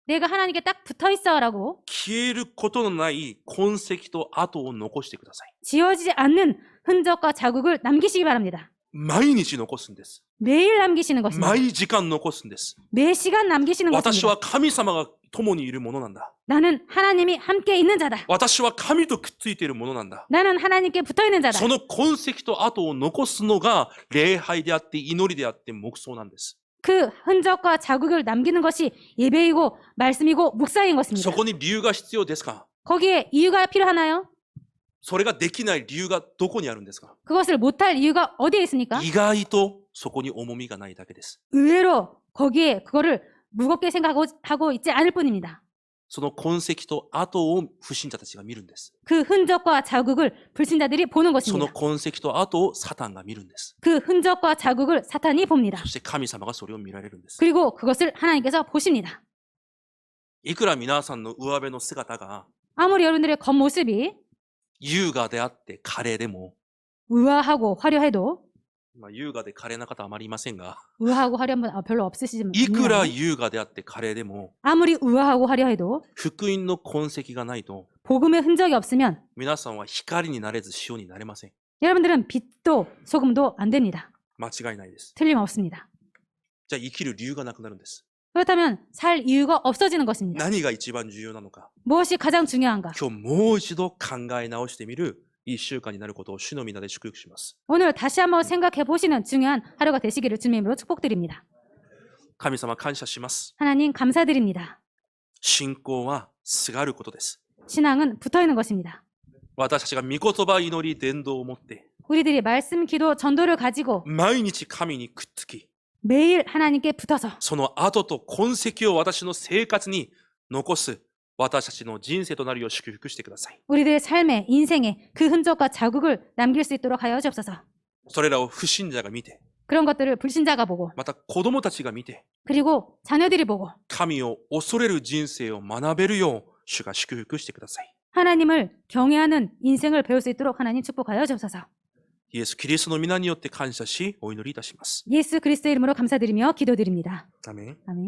내가 하나님께 딱 붙어 있어라고 消えることのない痕跡と跡を残してください。 지워지지 않는 흔적과 자국을 남기시기 바랍니다. 毎日残すんです。 매일 남기시는 것입니다. 毎時間残すんです。 매 시간 남기시는 私 것입니다. は神様が共にいるものなんだ。 나는 하나님이 함께 있는 자다. 私は神とくっついているものなんだ。 나는 하나님께 붙어 있는 자다. その痕跡と跡を残すのが礼拝であって祈りであって黙想なんです。 그 흔적과 자국을 남기는 것이 예배이고 말씀이고 묵상인 것입니다. そこに理由が必要ですか？ 거기에 이유가 필요하나요? それができない理由がどこにあるんですか？ 그것을 못할 이유가 어디에 있습니까? 意外とそこに重みがないだけです。 의외로 거기에 그거를 무겁게 생각하고 있지 않을 뿐입니다. その痕跡と跡を不信者たちが見るんです。 그 흔적과 자국을 불신자들이 보는 その 것입니다. 痕跡と跡をサタンが見るんです。 그 흔적과 자국을 사탄이 봅니다. そして神様がそれを見られるんです。 그리고 그것을 하나님께서 보십니다. いくら皆さんの上辺の姿が 아무리 여러분들의 겉모습이 優雅であって華麗でも、 우아하고 화려해도 優雅で華麗な方あまりいませんが、 우아하고 화려한 분 별로 없으시지만 いくら優雅であって華麗でも、 아무리 우아하고 화려해도 福音の痕跡がないと、 복음의 흔적이 없으면 皆さんは光になれず塩になれません。 여러분들은 빛도 소금도 안 됩니다. 間違いないです。 틀림없습니다. じゃあ生きる理由がなくなるんです。 그렇다면 살 이유가 없어지는 것입니다. 何が一番重要なのか、 무엇이 가장 중요한가? 今日もう一度考え直してみる一週間になることを主の皆で祝福します。 오늘 다시 한번 생각해 보시는 중요한 하루가 되시기를 주님의 이름으로 축복드립니다. 神様感謝します。 하나님 감사드립니다. 信仰はすがることです。 신앙은 붙어 있는 것입니다. 私たちが御言葉祈り伝道を持って 우리들이 말씀, 기도, 전도를 가지고 毎日神にくっつき、 매일 하나님께 붙어서 その跡と痕跡を私の生活に残す私たちの人生となるよう祝福してください。 우리들의 삶에 인생에 그 흔적과 자국을 남길 수 있도록 하여 주옵소서. それらを不信者が見て、 그런 것들을 불신자가 보고 また子供たちが見て、 그리고 자녀들이 보고 神を恐れる人生を学べるよう主が祝福してください。 하나님을 경외하는 인생을 배울 수 있도록 하나님 축복하여 주옵소서. イエス・キリストの皆によって感謝しお祈りいたします。 예수 그리스도의 이름으로 감사드리며 기도드립니다. 아멘. 아멘.